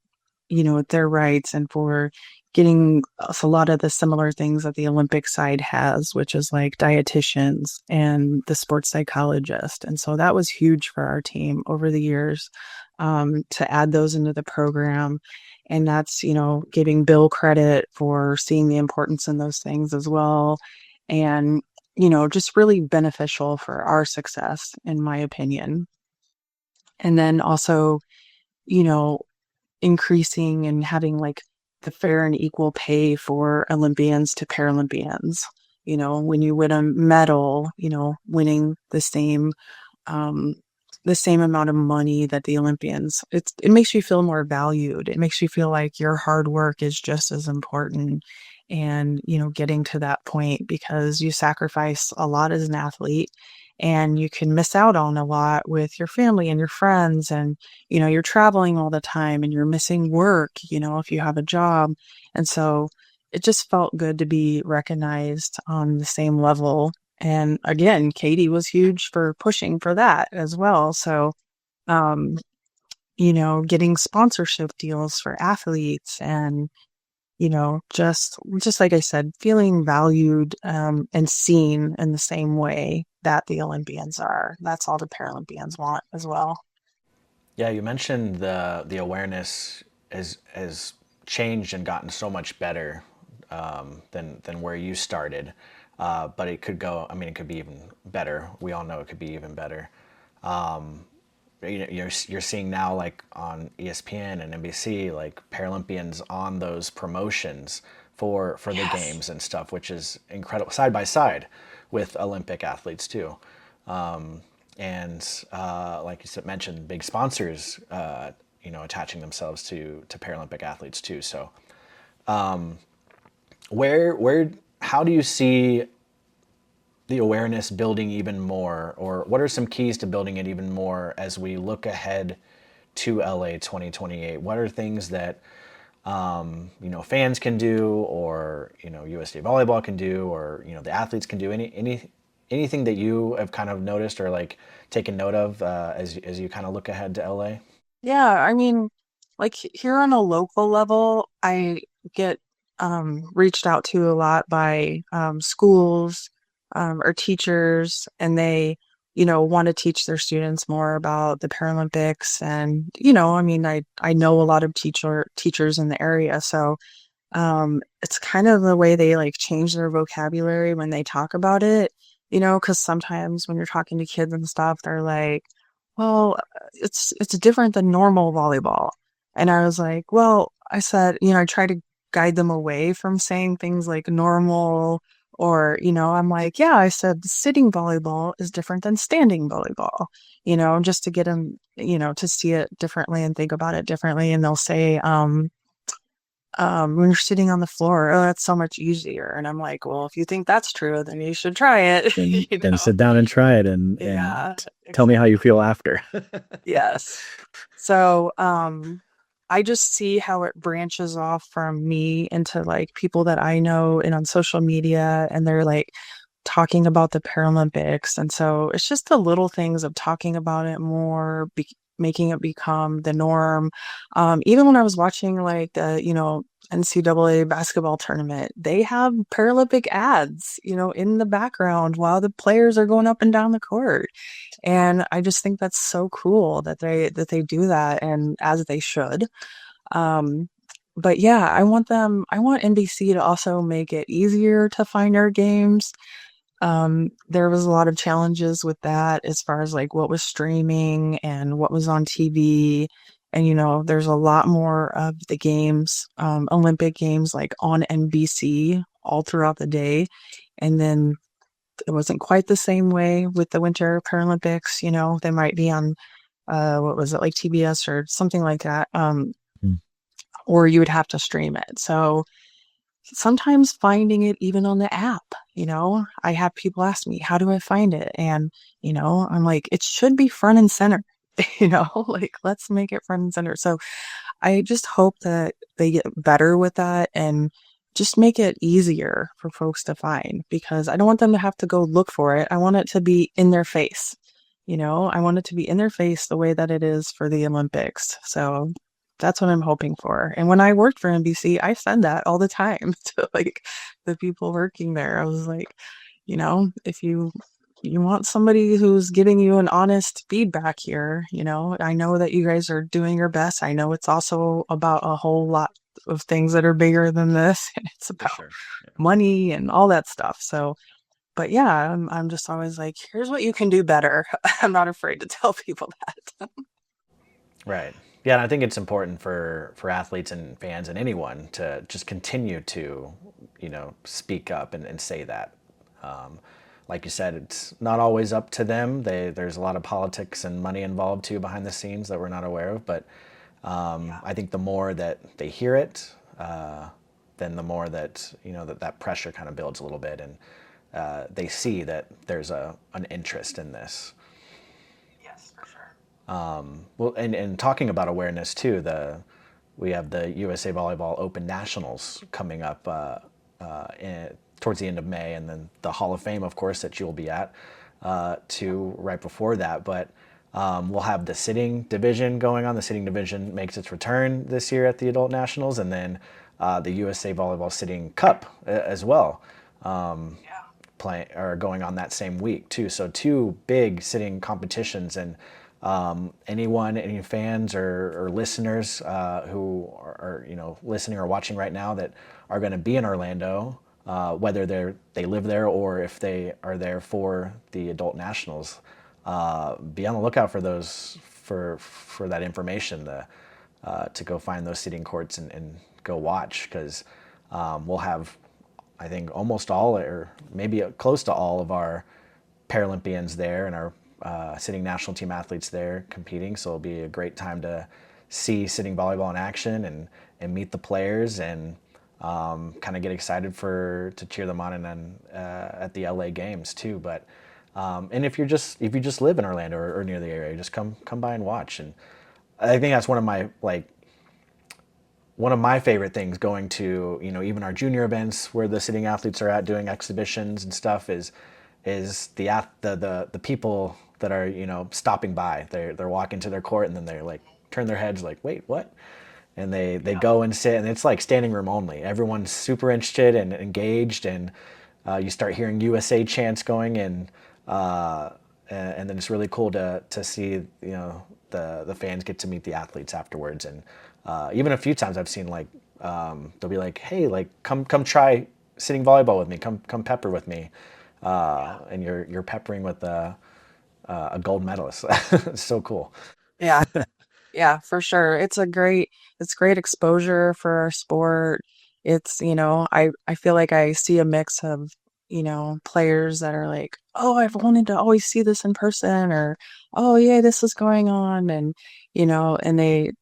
their rights and for getting us a lot of the similar things that the Olympic side has, which is like dietitians and the sports psychologist. And so that was huge for our team over the years to add those into the program. And that's, giving Bill credit for seeing the importance in those things as well. And, just really beneficial for our success, in my opinion. And then also, you know, increasing and having like the fair and equal pay for Olympians to Paralympians. When you win a medal, winning um, the same amount of money that the Olympians, it makes you feel more valued. It makes you feel like your hard work is just as important. And, getting to that point because you sacrifice a lot as an athlete and you can miss out on a lot with your family and your friends. And, you're traveling all the time and you're missing work, if you have a job. And so it just felt good to be recognized on the same level. And again, Katie was huge for pushing for that as well. So, um, getting sponsorship deals for athletes and, just like I said, feeling valued and seen in the same way that the Olympians are. That's all the Paralympians want as well. Yeah, you mentioned the awareness has changed and gotten so much better than where you started, but it could go. I mean, it could be even better. We all know it could be even better. You're seeing now like on ESPN and NBC like Paralympians on those promotions for the Yes. games and stuff, which is incredible side by side with Olympic athletes too. And like you said, mentioned big sponsors, attaching themselves to Paralympic athletes too. So where how do you see the awareness building even more, or what are some keys to building it even more as we look ahead to LA 2028? What are things that fans can do, or USA Volleyball can do, or the athletes can do? Anything that you have kind of noticed or like taken note of as you kind of look ahead to LA? Yeah, I mean, like here on a local level, I get reached out to a lot by schools or teachers, and they, want to teach their students more about the Paralympics. And, I mean, I know a lot of teachers in the area, so it's kind of the way they like change their vocabulary when they talk about it, because sometimes when you're talking to kids and stuff, they're like, well, it's different than normal volleyball. And I was like, well, I said, I try to guide them away from saying things like normal or, I'm like, yeah, I said sitting volleyball is different than standing volleyball, just to get them, to see it differently and think about it differently. And they'll say, when you're sitting on the floor, oh, that's so much easier. And I'm like, well, if you think that's true, then you should try it. Then sit down and try it and Yeah, tell me how you feel after. yes. So, I just see how it branches off from me into like people that I know and on social media, and they're like talking about the Paralympics. And so it's just the little things of talking about it more, making it become the norm. Even when I was watching like the, NCAA basketball tournament, they have Paralympic ads, in the background while the players are going up and down the court. And I just think that's so cool that they do that, and as they should. But yeah, I want NBC to also make it easier to find our games. There was a lot of challenges with that as far as like what was streaming and what was on TV. And there's a lot more of the games, Olympic games, like on NBC all throughout the day. And then it wasn't quite the same way with the Winter Paralympics. They might be on, what was it, like TBS or something like that. Or you would have to stream it. So sometimes finding it even on the app, I have people ask me, how do I find it? And, I'm like, it should be front and center, like let's make it front and center. So I just hope that they get better with that and just make it easier for folks to find, because I don't want them to have to go look for it. I want it to be in their face. I want it to be in their face the way that it is for the Olympics. So that's what I'm hoping for. And when I worked for NBC, I said that all the time to like the people working there. I was like, if you want somebody who's giving you an honest feedback here, I know that you guys are doing your best. I know it's also about a whole lot of things that are bigger than this, and it's about money and all that stuff. So, but yeah, I'm just always like, here's what you can do better. I'm not afraid to tell people that. Right. Yeah, and I think it's important for athletes and fans and anyone to just continue to, speak up and say that. Like you said, it's not always up to them. There's a lot of politics and money involved too behind the scenes that we're not aware of. But I think the more that they hear it, then the more that that pressure kind of builds a little bit, and they see that there's an interest in this. Yes, for sure. Well, and talking about awareness too, we have the USA Volleyball Open Nationals coming up towards the end of May, and then the Hall of Fame, of course, that you'll be at too right before that. But we'll have the sitting division going on. The sitting division makes its return this year at the Adult Nationals, and then the USA Volleyball Sitting Cup as well. Going on that same week too. So two big sitting competitions, and any fans or listeners who are listening or watching right now that are going to be in Orlando, whether they live there or if they are there for the Adult Nationals, be on the lookout for those for that information to go find those seating courts and go watch, because we'll have, I think, almost all or maybe close to all of our Paralympians there and our sitting national team athletes there competing. So it'll be a great time to see sitting volleyball in action and meet the players and kind of get excited to cheer them on and then at the LA games too. But and if you just live in Orlando or near the area, just come by and watch. And I think that's one of my favorite things, going to even our junior events where the sitting athletes are at doing exhibitions and stuff, is the people that are stopping by. They're walking to their court and then they're like turn their heads like, wait, what? And they go and sit, and it's like standing room only. Everyone's super interested and engaged, and you start hearing USA chants going, and then it's really cool to see the fans get to meet the athletes afterwards. And even a few times I've seen like they'll be like, hey, like come try sitting volleyball with me, come pepper with me, and you're peppering with a gold medalist. It's so cool. Yeah. Yeah, for sure. It's great exposure for our sport. It's, I feel like I see a mix of, players that are like, oh, I've wanted to always see this in person, or, oh yeah, this is going on. And, and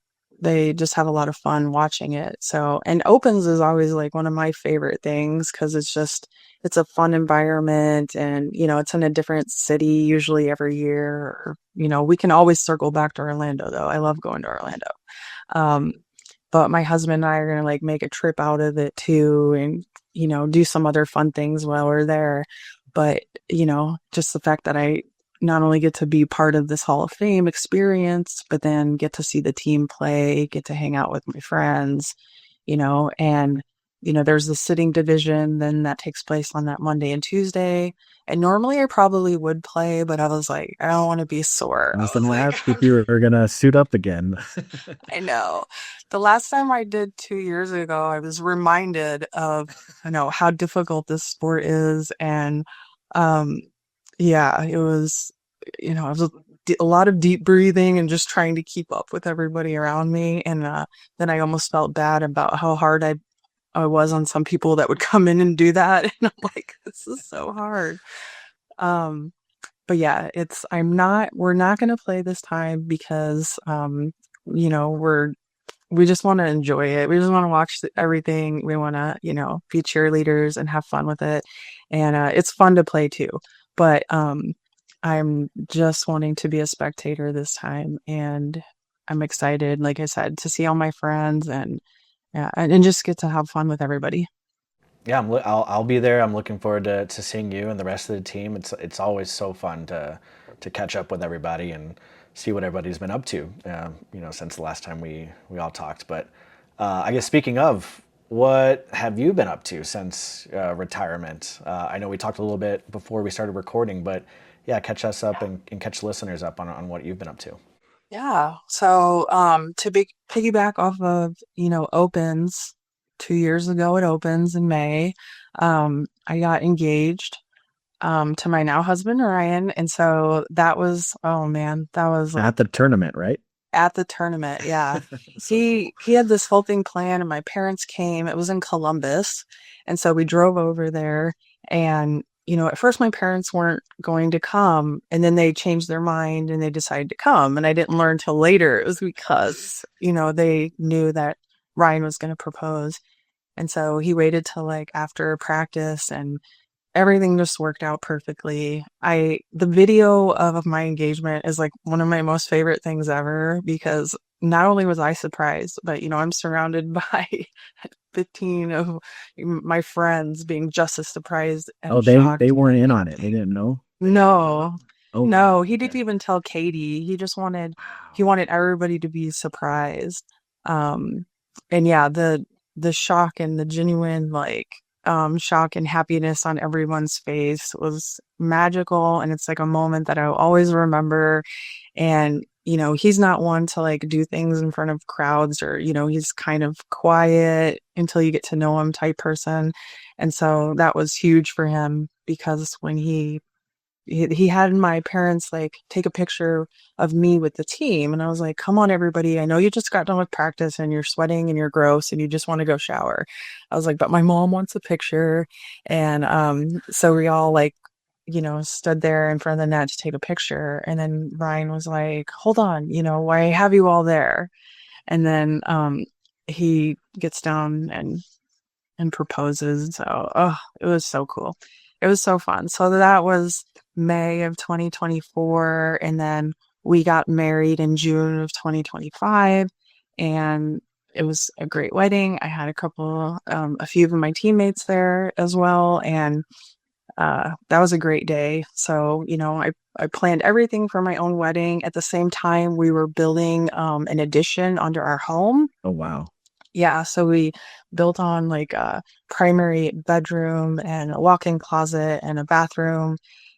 they just have a lot of fun watching it. So, and opens is always like one of my favorite things, because it's a fun environment, and it's in a different city usually every year. Or, we can always circle back to Orlando though. I love going to Orlando. But my husband and I are gonna like make a trip out of it too, and do some other fun things while we're there. But, just the fact that I not only get to be part of this Hall of Fame experience, but then get to see the team play, get to hang out with my friends, and, there's the sitting division, then that takes place on that Monday and Tuesday. And normally I probably would play, but I was like, I don't want to be sore. I was gonna ask if you were gonna suit up again. I know. The last time I did 2 years ago, I was reminded of, how difficult this sport is. And, yeah, it was, it was a lot of deep breathing and just trying to keep up with everybody around me. And then I almost felt bad about how hard I was on some people that would come in and do that. And I'm like, this is so hard. But yeah, we're not going to play this time because, we just want to enjoy it. We just want to watch everything. We want to, be cheerleaders and have fun with it. And it's fun to play too. But I'm just wanting to be a spectator this time. And I'm excited, like I said, to see all my friends and just get to have fun with everybody. Yeah, I'll be there. I'm looking forward to seeing you and the rest of the team. It's always so fun to catch up with everybody and see what everybody's been up to. Since the last time we all talked. But I guess speaking of, what have you been up to since retirement? I know we talked a little bit before we started recording, but yeah, catch us up and catch listeners up on what you've been up to. Yeah. So to piggyback off of Opens. 2 years ago at Opens in May, I got engaged to my now husband Ryan, and so that was At the tournament, right? At the tournament, yeah. He had this whole thing planned, and my parents came. It was in Columbus, and so we drove over there. And at first my parents weren't going to come, and then they changed their mind and they decided to come. And I didn't learn till later it was because they knew that Ryan was going to propose. And so he waited till like after practice, and everything just worked out perfectly. The video of my engagement is like one of my most favorite things ever, because not only was I surprised, but I'm surrounded by 15 of my friends being just as surprised and shocked. They weren't in on it. They didn't know. No. Oh, No, he didn't even tell Katie. He just wanted everybody to be surprised. And yeah, the shock and the genuine shock and happiness on everyone's face was magical. And it's like a moment that I'll always remember. And, he's not one to like do things in front of crowds, or, he's kind of quiet until you get to know him type person. And so that was huge for him, because when he had my parents like take a picture of me with the team, and I was like, come on everybody, I know you just got done with practice and you're sweating and you're gross and you just want to go shower. I was like, but my mom wants a picture. And so we all stood there in front of the net to take a picture. And then Ryan was like, hold on, why have you all there? And then he gets down and proposes. So it was so cool. It was so fun. So that was May of 2024. And then we got married in June of 2025. And it was a great wedding. I had a few of my teammates there as well. And that was a great day. So, I planned everything for my own wedding. At the same time, we were building an addition under our home. Oh, wow. Yeah, so we built on like a primary bedroom and a walk-in closet and a bathroom.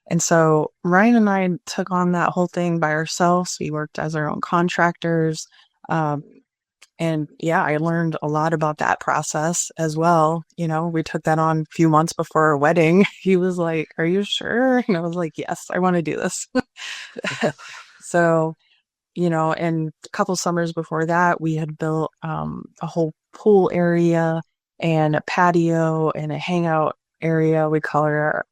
And so Ryan and I took on that whole thing by ourselves. We worked as our own contractors. And yeah, I learned a lot about that process as well. We took that on a few months before our wedding. He was like, are you sure? And I was like, yes, I want to do this. So, and a couple summers before that, we had built a whole pool area and a patio and a hangout area. We call it our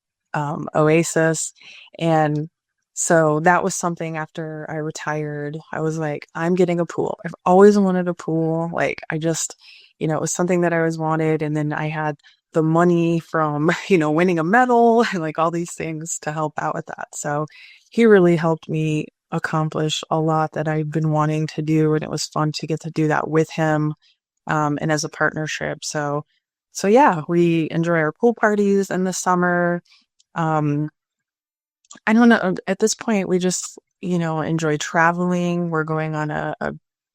oasis. And so that was something after I retired. I was like, I'm getting a pool. I've always wanted a pool. Like, I just, it was something that I always wanted. And then I had the money from, winning a medal and like all these things to help out with that. So he really helped me accomplish a lot that I've been wanting to do. And it was fun to get to do that with him and as a partnership. So yeah, we enjoy our pool parties in the summer. Um, I don't know. At this point, we just, enjoy traveling. We're going on a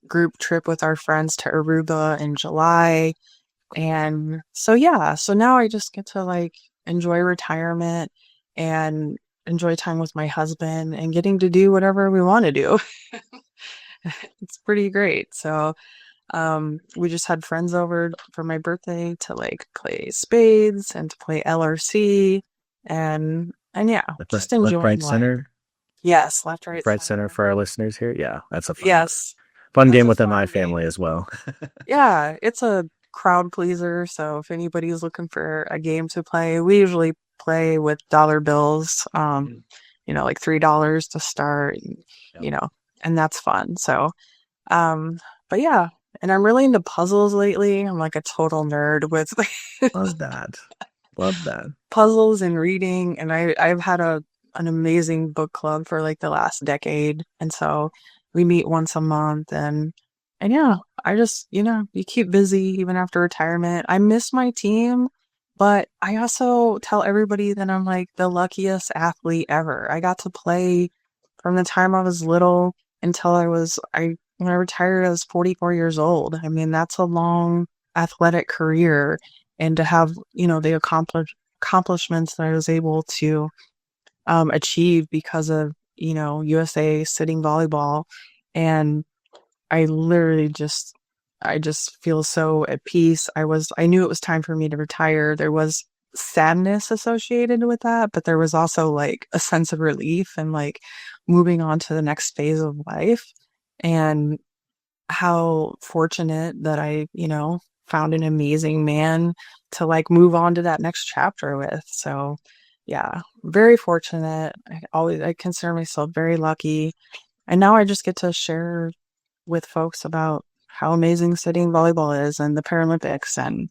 group trip with our friends to Aruba in July. And so, yeah, so now I just get to like enjoy retirement and enjoy time with my husband and getting to do whatever we want to do. It's pretty great. So, we just had friends over for my birthday to like play spades and to play LRC and yeah, just Left, enjoying right, life. center, Yes, left, right, right, center for our listeners here. Yeah, that's a Yes, fun that's game a within fun my game. family as well. Yeah, it's a crowd pleaser. So if anybody's looking for a game to play, we usually play with dollar bills. Like $3 to start, Yep. and that's fun. So, but yeah, and I'm really into puzzles lately. I'm like a total nerd with Love that. Love that. puzzles and reading, and I've had an amazing book club for like the last decade, and so we meet once a month, and yeah, I just you keep busy even after retirement. I miss my team, but I also tell everybody that I'm like the luckiest athlete ever. I got to play from the time I was little until when I retired, I was 44 years old. I mean, that's a long athletic career, and to have the accomplishments that I was able to achieve because of USA sitting volleyball, and I literally I just feel so at peace. I knew it was time for me to retire. There was sadness associated with that, but there was also like a sense of relief and like moving on to the next phase of life, and how fortunate that I found an amazing man to like move on to that next chapter with. So yeah, very fortunate. I consider myself very lucky. And now I just get to share with folks about how amazing sitting volleyball is and the Paralympics, and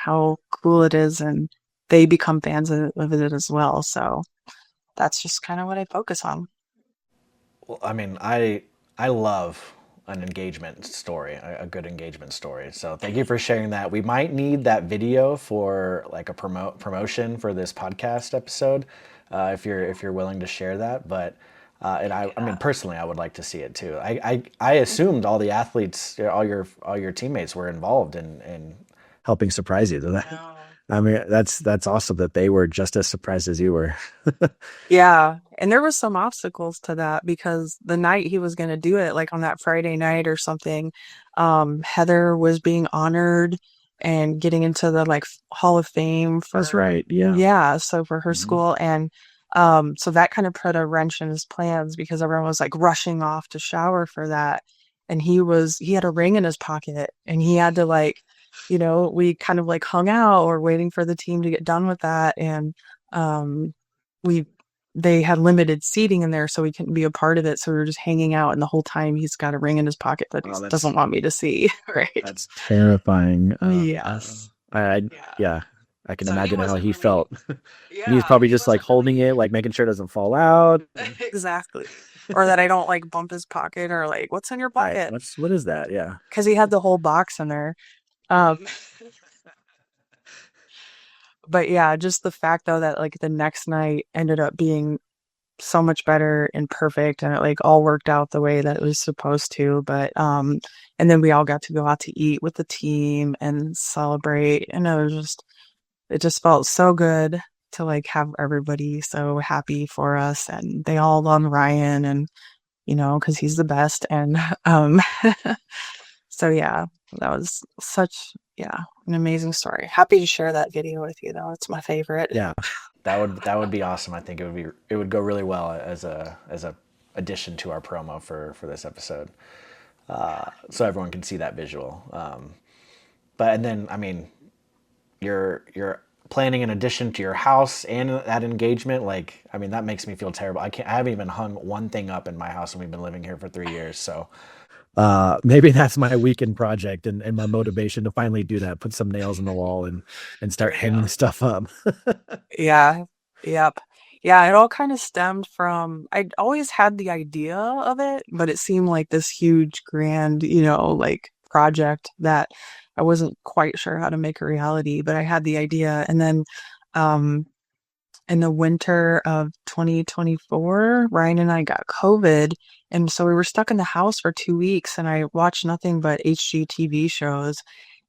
how cool it is, and they become fans of it as well. So that's just kind of what I focus on. Well, I mean, I love an engagement story, a good engagement story. So thank you for sharing that. We might need that video for like a promotion for this podcast episode, if you're willing to share that. But I mean, personally, I would like to see it too. I assumed all the athletes, all your teammates were involved in Helping surprise you. I mean, that's awesome that they were just as surprised as you were. Yeah. And there was some obstacles to that because the night he was going to do it, like on that Friday night or something, Heather was being honored and getting into the like Hall of Fame for, That's right. Yeah. yeah. So for her Mhm. school. And, so that kind of put a wrench in his plans because everyone was like rushing off to shower for that. And he had a ring in his pocket and he had to like, we kind of like hung out or waiting for the team to get done with that. And, we they had limited seating in there, so we couldn't be a part of it. So we were just hanging out, and the whole time he's got a ring in his pocket that he doesn't want me to see. Right? That's terrifying. Yes. Yeah, I can So he imagine how wasn't he really- felt. Yeah, And he's probably he just like wasn't holding really- it, like making sure it doesn't fall out. exactly. Or that I don't like bump his pocket or like, what's in your pocket? What is that? Yeah. Because he had the whole box in there. But yeah, just the fact though that like the next night ended up being so much better and perfect, and it like all worked out the way that it was supposed to. But and then we all got to go out to eat with the team and celebrate, and it just felt so good to like have everybody so happy for us, and they all love Ryan, and because he's the best, and so yeah, that was an amazing story. Happy to share that video with you though. It's my favorite. Yeah. That would be awesome. I think it would go really well as a addition to our promo for this episode, so everyone can see that visual. And then I mean, you're planning an addition to your house and that engagement. Like, I mean, that makes me feel terrible. I haven't even hung one thing up in my house, and we've been living here for 3 years. So maybe that's my weekend project and my motivation to finally do that. Put some nails in the wall and start hanging stuff up. Yeah. Yep. Yeah, it all kind of stemmed from I'd always had the idea of it, but it seemed like this huge, grand, like project that I wasn't quite sure how to make a reality, but I had the idea. And then in the winter of 2024, Ryan and I got COVID. And so we were stuck in the house for 2 weeks and I watched nothing but HGTV shows.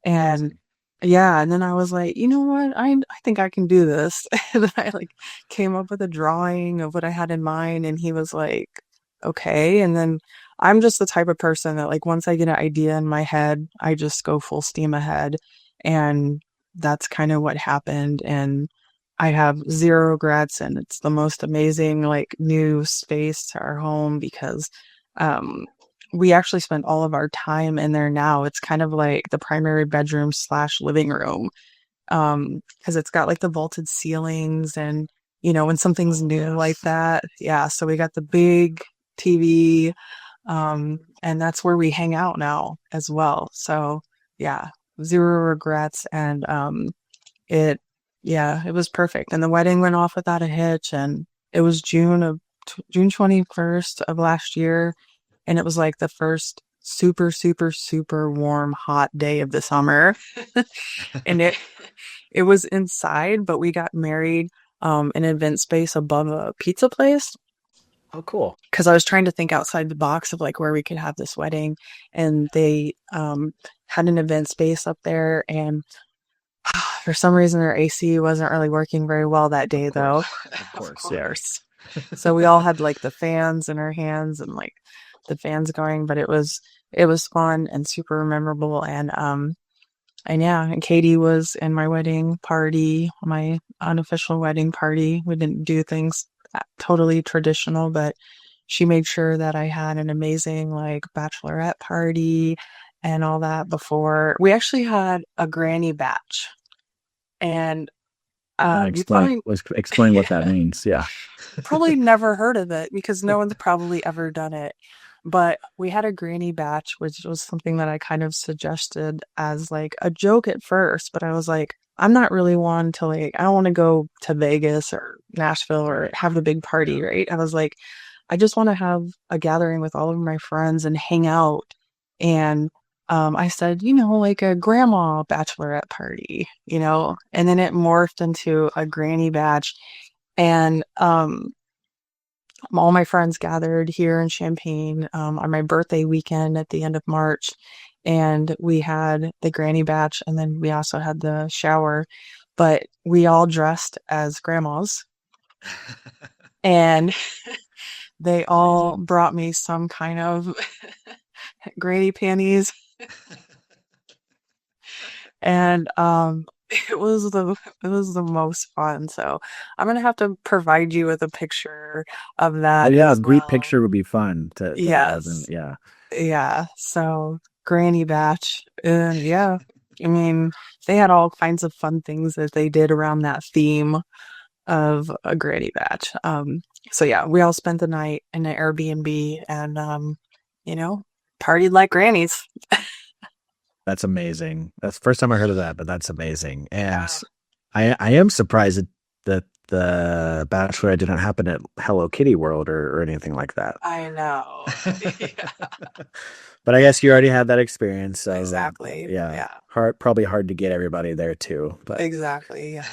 And yeah, and then I was like, you know what? I think I can do this. And then I like came up with a drawing of what I had in mind and he was like, okay. And then I'm just the type of person that like once I get an idea in my head, I just go full steam ahead. And that's kind of what happened. And I have zero regrets and it's the most amazing like new space to our home because um we actually spend all of our time in there now. It's kind of like the primary bedroom slash living room. Because it's got like the vaulted ceilings and when something's new like that. Yeah, so we got the big TV, and that's where we hang out now as well. So yeah, zero regrets and it yeah, it was perfect. And the wedding went off without a hitch and it was June 21st of last year and it was like the first super super super warm hot day of the summer. And it was inside, but we got married in an event space above a pizza place Oh, cool. because I was trying to think outside the box of like where we could have this wedding. And they had an event space up there, and for some reason their AC wasn't really working very well that day, though. Of Of course, yeah. course. So we all had like the fans in our hands and like the fans going, but it was fun and super memorable. And yeah, and Katie was in my wedding party, my unofficial wedding party. We didn't do things totally traditional, but she made sure that I had an amazing like bachelorette party and all that before. We actually had a granny batch. And you probably Explain what that means. Yeah. probably never heard of it because no one's probably ever done it. But we had a granny batch, which was something that I kind of suggested as like a joke at first. But I was like, I'm not really one to like, I don't want to go to Vegas or Nashville or have a big party, right? I was like, I just want to have a gathering with all of my friends and hang out. And I said, like a grandma bachelorette party, and then it morphed into a granny batch. And all my friends gathered here in Champaign on my birthday weekend at the end of March. And we had the granny batch, and then we also had the shower. But we all dressed as grandmas, and they all brought me some kind of granny panties. And it was the most fun. So I'm gonna have to provide you with a picture of that Yeah, a as group well. picture would be fun to have. And Yes. yeah. Yeah. So granny batch. Yeah. I mean, they had all kinds of fun things that they did around that theme of a granny batch. So yeah, we all spent the night in an Airbnb and partied like grannies. That's amazing. That's the first time I heard of that, but that's amazing. And Yeah. I am surprised that the Bachelor didn't happen at Hello Kitty World or anything like that. I know. Yeah. But I guess you already had that experience, so Exactly. yeah, Yeah. probably hard to get everybody there too. But Exactly. Yeah.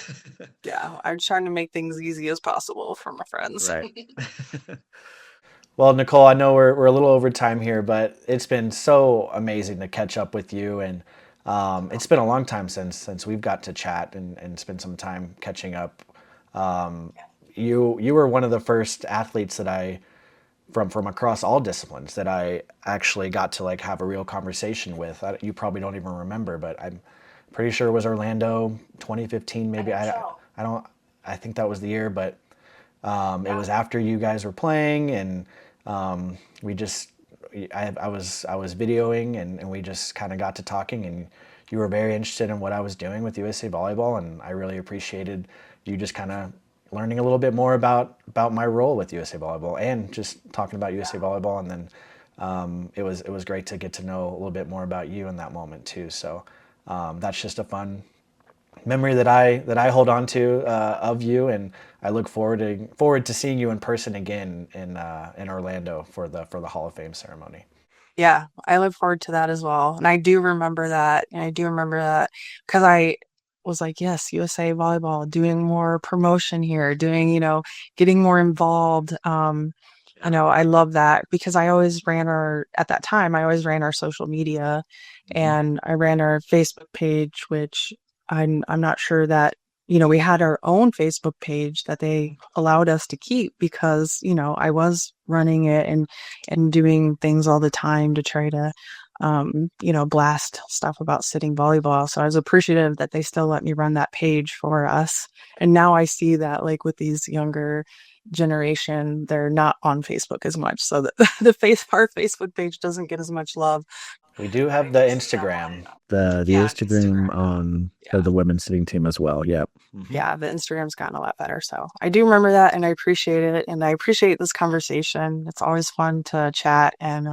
Yeah. I'm trying to make things easy as possible for my friends. right. Well, Nichole, I know we're a little over time here, but it's been so amazing to catch up with you, and it's been a long time since we've got to chat and spend some time catching up. You were one of the first athletes that I from across all disciplines that I actually got to like have a real conversation with. You probably don't even remember, but I'm pretty sure it was Orlando 2015, maybe. I don't. I think that was the year, but it was after you guys were playing, and we just I was videoing, and we just kind of got to talking, and you were very interested in what I was doing with USA Volleyball, and I really appreciated you just kind of learning a little bit more about my role with USA Volleyball and just talking about USA Volleyball, and then it was great to get to know a little bit more about you in that moment too. So that's just a fun memory that I hold on to of you, and I look forward to seeing you in person again in Orlando for the Hall of Fame ceremony. Yeah, I look forward to that as well. And I do remember that. And I do remember that because was like, yes, USA Volleyball, doing more promotion here, doing, getting more involved. I love that because at that time, I always ran our social media and I ran our Facebook page, which I'm not sure that, we had our own Facebook page that they allowed us to keep because, I was running it and doing things all the time to try to, blast stuff about sitting volleyball. So I was appreciative that they still let me run that page for us. And now I see that like with these younger generation, they're not on Facebook as much. So our Facebook page doesn't get as much love. We do have the Instagram. The Yeah, Instagram Instagram. on Yeah. the women's sitting team as well. Yep. Yeah, the Instagram's gotten a lot better. So I do remember that and I appreciate it. And I appreciate this conversation. It's always fun to chat and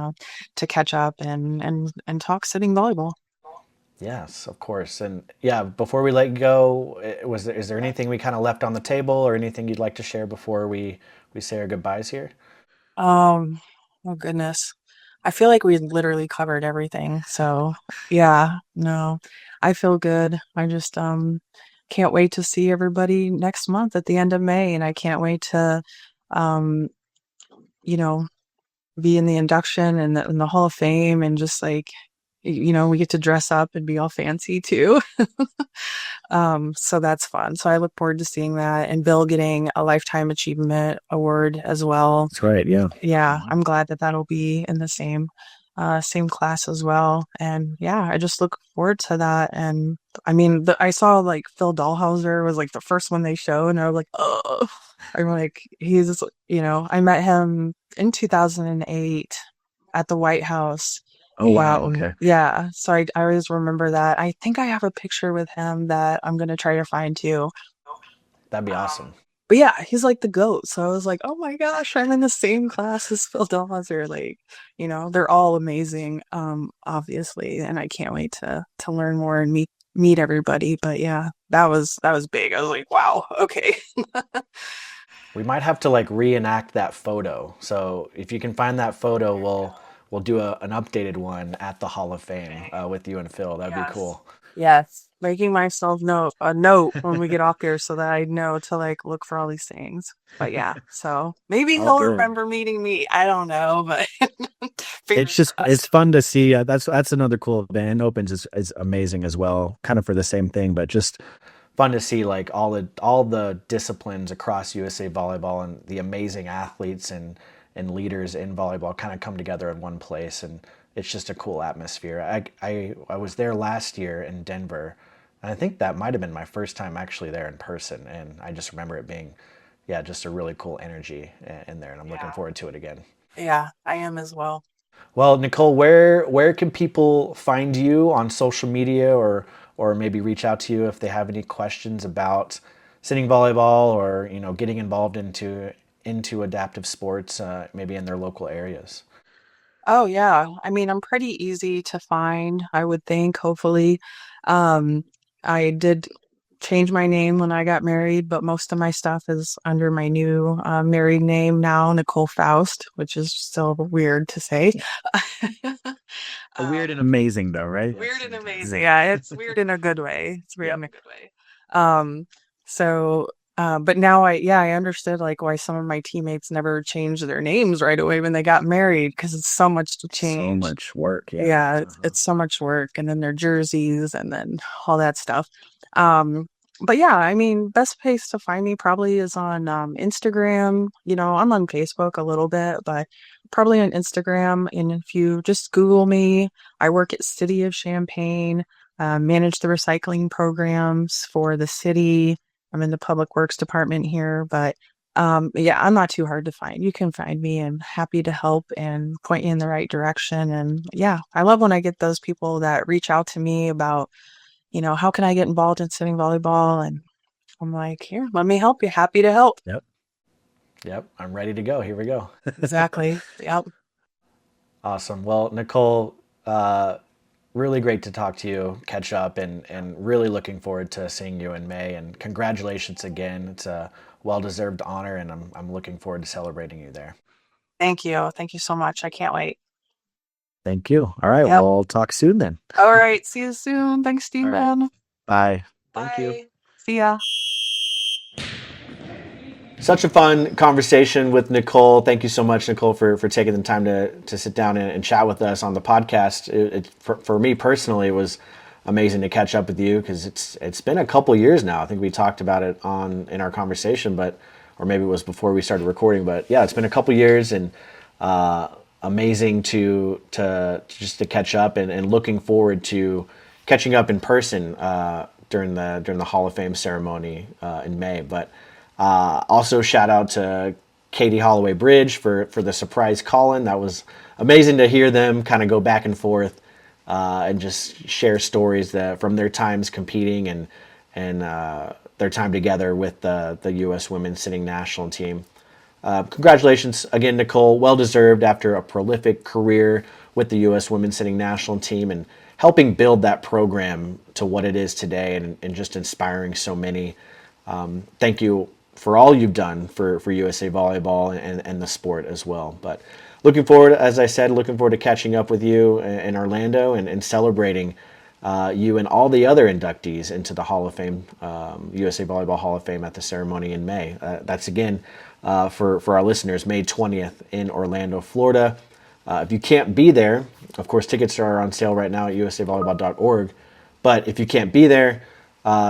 to catch up and talk sitting volleyball. Yes, of course. And yeah, before we let you go, is there anything we kind of left on the table or anything you'd like to share before we say our goodbyes here? Oh goodness. I feel like we literally covered everything. So yeah, no, I feel good. I just can't wait to see everybody next month at the end of May. And I can't wait to um, you know, be in the induction and in the Hall of Fame and just like, we get to dress up and be all fancy too. So that's fun. So I look forward to seeing that and Bill getting a Lifetime Achievement Award as well. That's right. Yeah. Yeah, I'm glad that that'll be in the same class as well. And yeah, I just look forward to that. And I mean, I saw like Phil Dahlhauser was like the first one they showed, and I was like, oh, I'm like, I met him in 2008 at the White House. Oh, wow. Okay. Yeah. So I always remember that. I think I have a picture with him that I'm going to try to find too. That'd be awesome. But yeah, he's like the GOAT. So I was like, oh my gosh, I'm in the same class as Phil Dahlhauser. Like, they're all amazing, obviously. And I can't wait to learn more and meet everybody. But yeah, that was big. I was like, wow, okay. We might have to like reenact that photo. So if you can find that photo, we'll do an updated one at the Hall of Fame with you and Phil. That'd be cool. Yes. Making myself a note when we get off there so that I know to like look for all these things. But yeah, so maybe he'll good. remember meeting me. I don't know, but It's fun to see. That's another cool event. Opens is amazing as well, kind of for the same thing, but just Fun to see like all the disciplines across USA Volleyball and the amazing athletes and leaders in volleyball kind of come together in one place, and it's just a cool atmosphere. I was there last year in Denver, and I think that might have been my first time actually there in person, and I just remember it being, yeah, just a really cool energy in there, and I'm looking forward to it again. yeah, I am as well. Well, Nichole, where can people find you on social media or maybe reach out to you if they have any questions about sitting volleyball or getting involved into adaptive sports maybe in their local areas? Oh yeah. I mean, I'm pretty easy to find, I would think, hopefully. I did change my name when I got married, but most of my stuff is under my new married name now, Nichole Faust, which is still weird to say. weird and amazing though, right? Weird and amazing. Yeah, it's weird in a good way. It's weird in a good way. But now I understood like why some of my teammates never changed their names right away when they got married because it's so much to change. So much work. Yeah. Yeah, it's so much work, and then their jerseys and then all that stuff. But yeah, I mean, best place to find me probably is on Instagram. I'm on Facebook a little bit, but probably on Instagram. And if you just Google me, I work at City of Champaign, manage the recycling programs for the city. I'm in the public works department here, but yeah, I'm not too hard to find. You can find me. I'm happy to help and point you in the right direction. And yeah, I love when I get those people that reach out to me about, how can I get involved in sitting volleyball? And I'm like, here, let me help you. Happy to help. Yep, I'm ready to go. Here we go. Exactly. Yep. Awesome. Well, Nichole, really great to talk to you, catch up, and really looking forward to seeing you in May. And congratulations again. It's a well-deserved honor, and I'm looking forward to celebrating you there. Thank you. Thank you so much. I can't wait. Thank you. All right. Yep. We'll talk soon then. All right. See you soon. Thanks, Steve. All right. Bye. Thank you. Bye. See ya. Such a fun conversation with Nichole. Thank you so much, Nichole, for taking the time to sit down and chat with us on the podcast. For me personally, it was amazing to catch up with you because it's been a couple years now. I think we talked about it in our conversation, or maybe it was before we started recording. But yeah, it's been a couple years, and amazing to just to catch up, and looking forward to catching up in person during the Hall of Fame ceremony in May. But also shout out to Katie Holloway Bridge for the surprise call-in. That was amazing to hear them kind of go back and forth and just share stories from their times competing and their time together with the U.S. women's sitting national team. Congratulations again, Nichole. Well deserved after a prolific career with the U.S. women's sitting national team and helping build that program to what it is today, and just inspiring so many. Thank you for all you've done for USA Volleyball and the sport as well. But looking forward, as I said, to catching up with you in Orlando and celebrating you and all the other inductees into the Hall of Fame, USA Volleyball Hall of Fame at the ceremony in May. That's again, for our listeners, May 20th in Orlando, Florida. If you can't be there, of course, tickets are on sale right now at usavolleyball.org. But if you can't be there,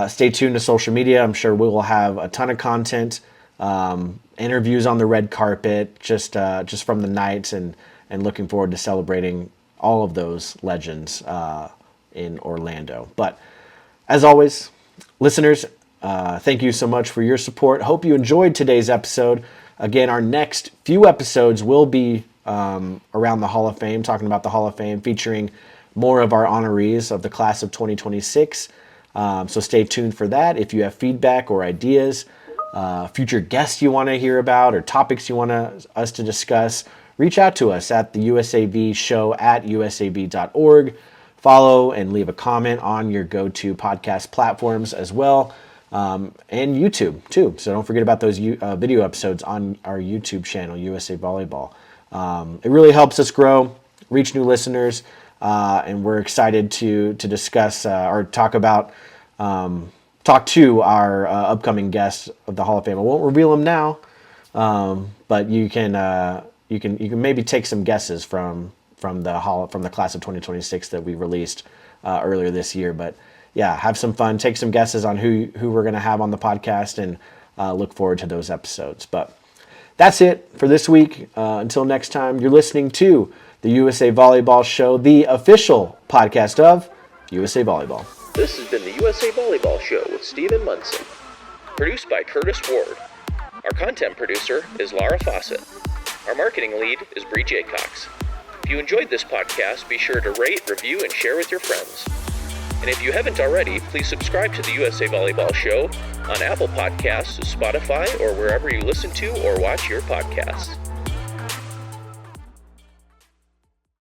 stay tuned to social media. I'm sure we will have a ton of content, interviews on the red carpet, just from the night, and looking forward to celebrating all of those legends in Orlando. But as always, listeners, thank you so much for your support. Hope you enjoyed today's episode. Again, our next few episodes will be around the Hall of Fame, talking about the Hall of Fame, featuring more of our honorees of the class of 2026. So stay tuned for that. If you have feedback or ideas, future guests you want to hear about, or topics you want us to discuss, reach out to us at the USAV show at usav.org. Follow and leave a comment on your go-to podcast platforms as well, and YouTube too. So don't forget about those video episodes on our YouTube channel, USA Volleyball. It really helps us grow, reach new listeners, and we're excited to discuss or talk to our upcoming guests of the Hall of Fame. I won't reveal them now, but you can maybe take some guesses from the class of 2026 that we released earlier this year. But yeah, have some fun, take some guesses on who we're going to have on the podcast, and look forward to those episodes. But that's it for this week. Until next time, you're listening to the USA Volleyball Show, the official podcast of USA Volleyball. This has been the USA Volleyball Show with Stephen Munson. Produced by Curtis Ward. Our content producer is Laura Fawcett. Our marketing lead is Bree Jaycox. If you enjoyed this podcast, be sure to rate, review, and share with your friends. And if you haven't already, please subscribe to the USA Volleyball Show on Apple Podcasts, Spotify, or wherever you listen to or watch your podcasts.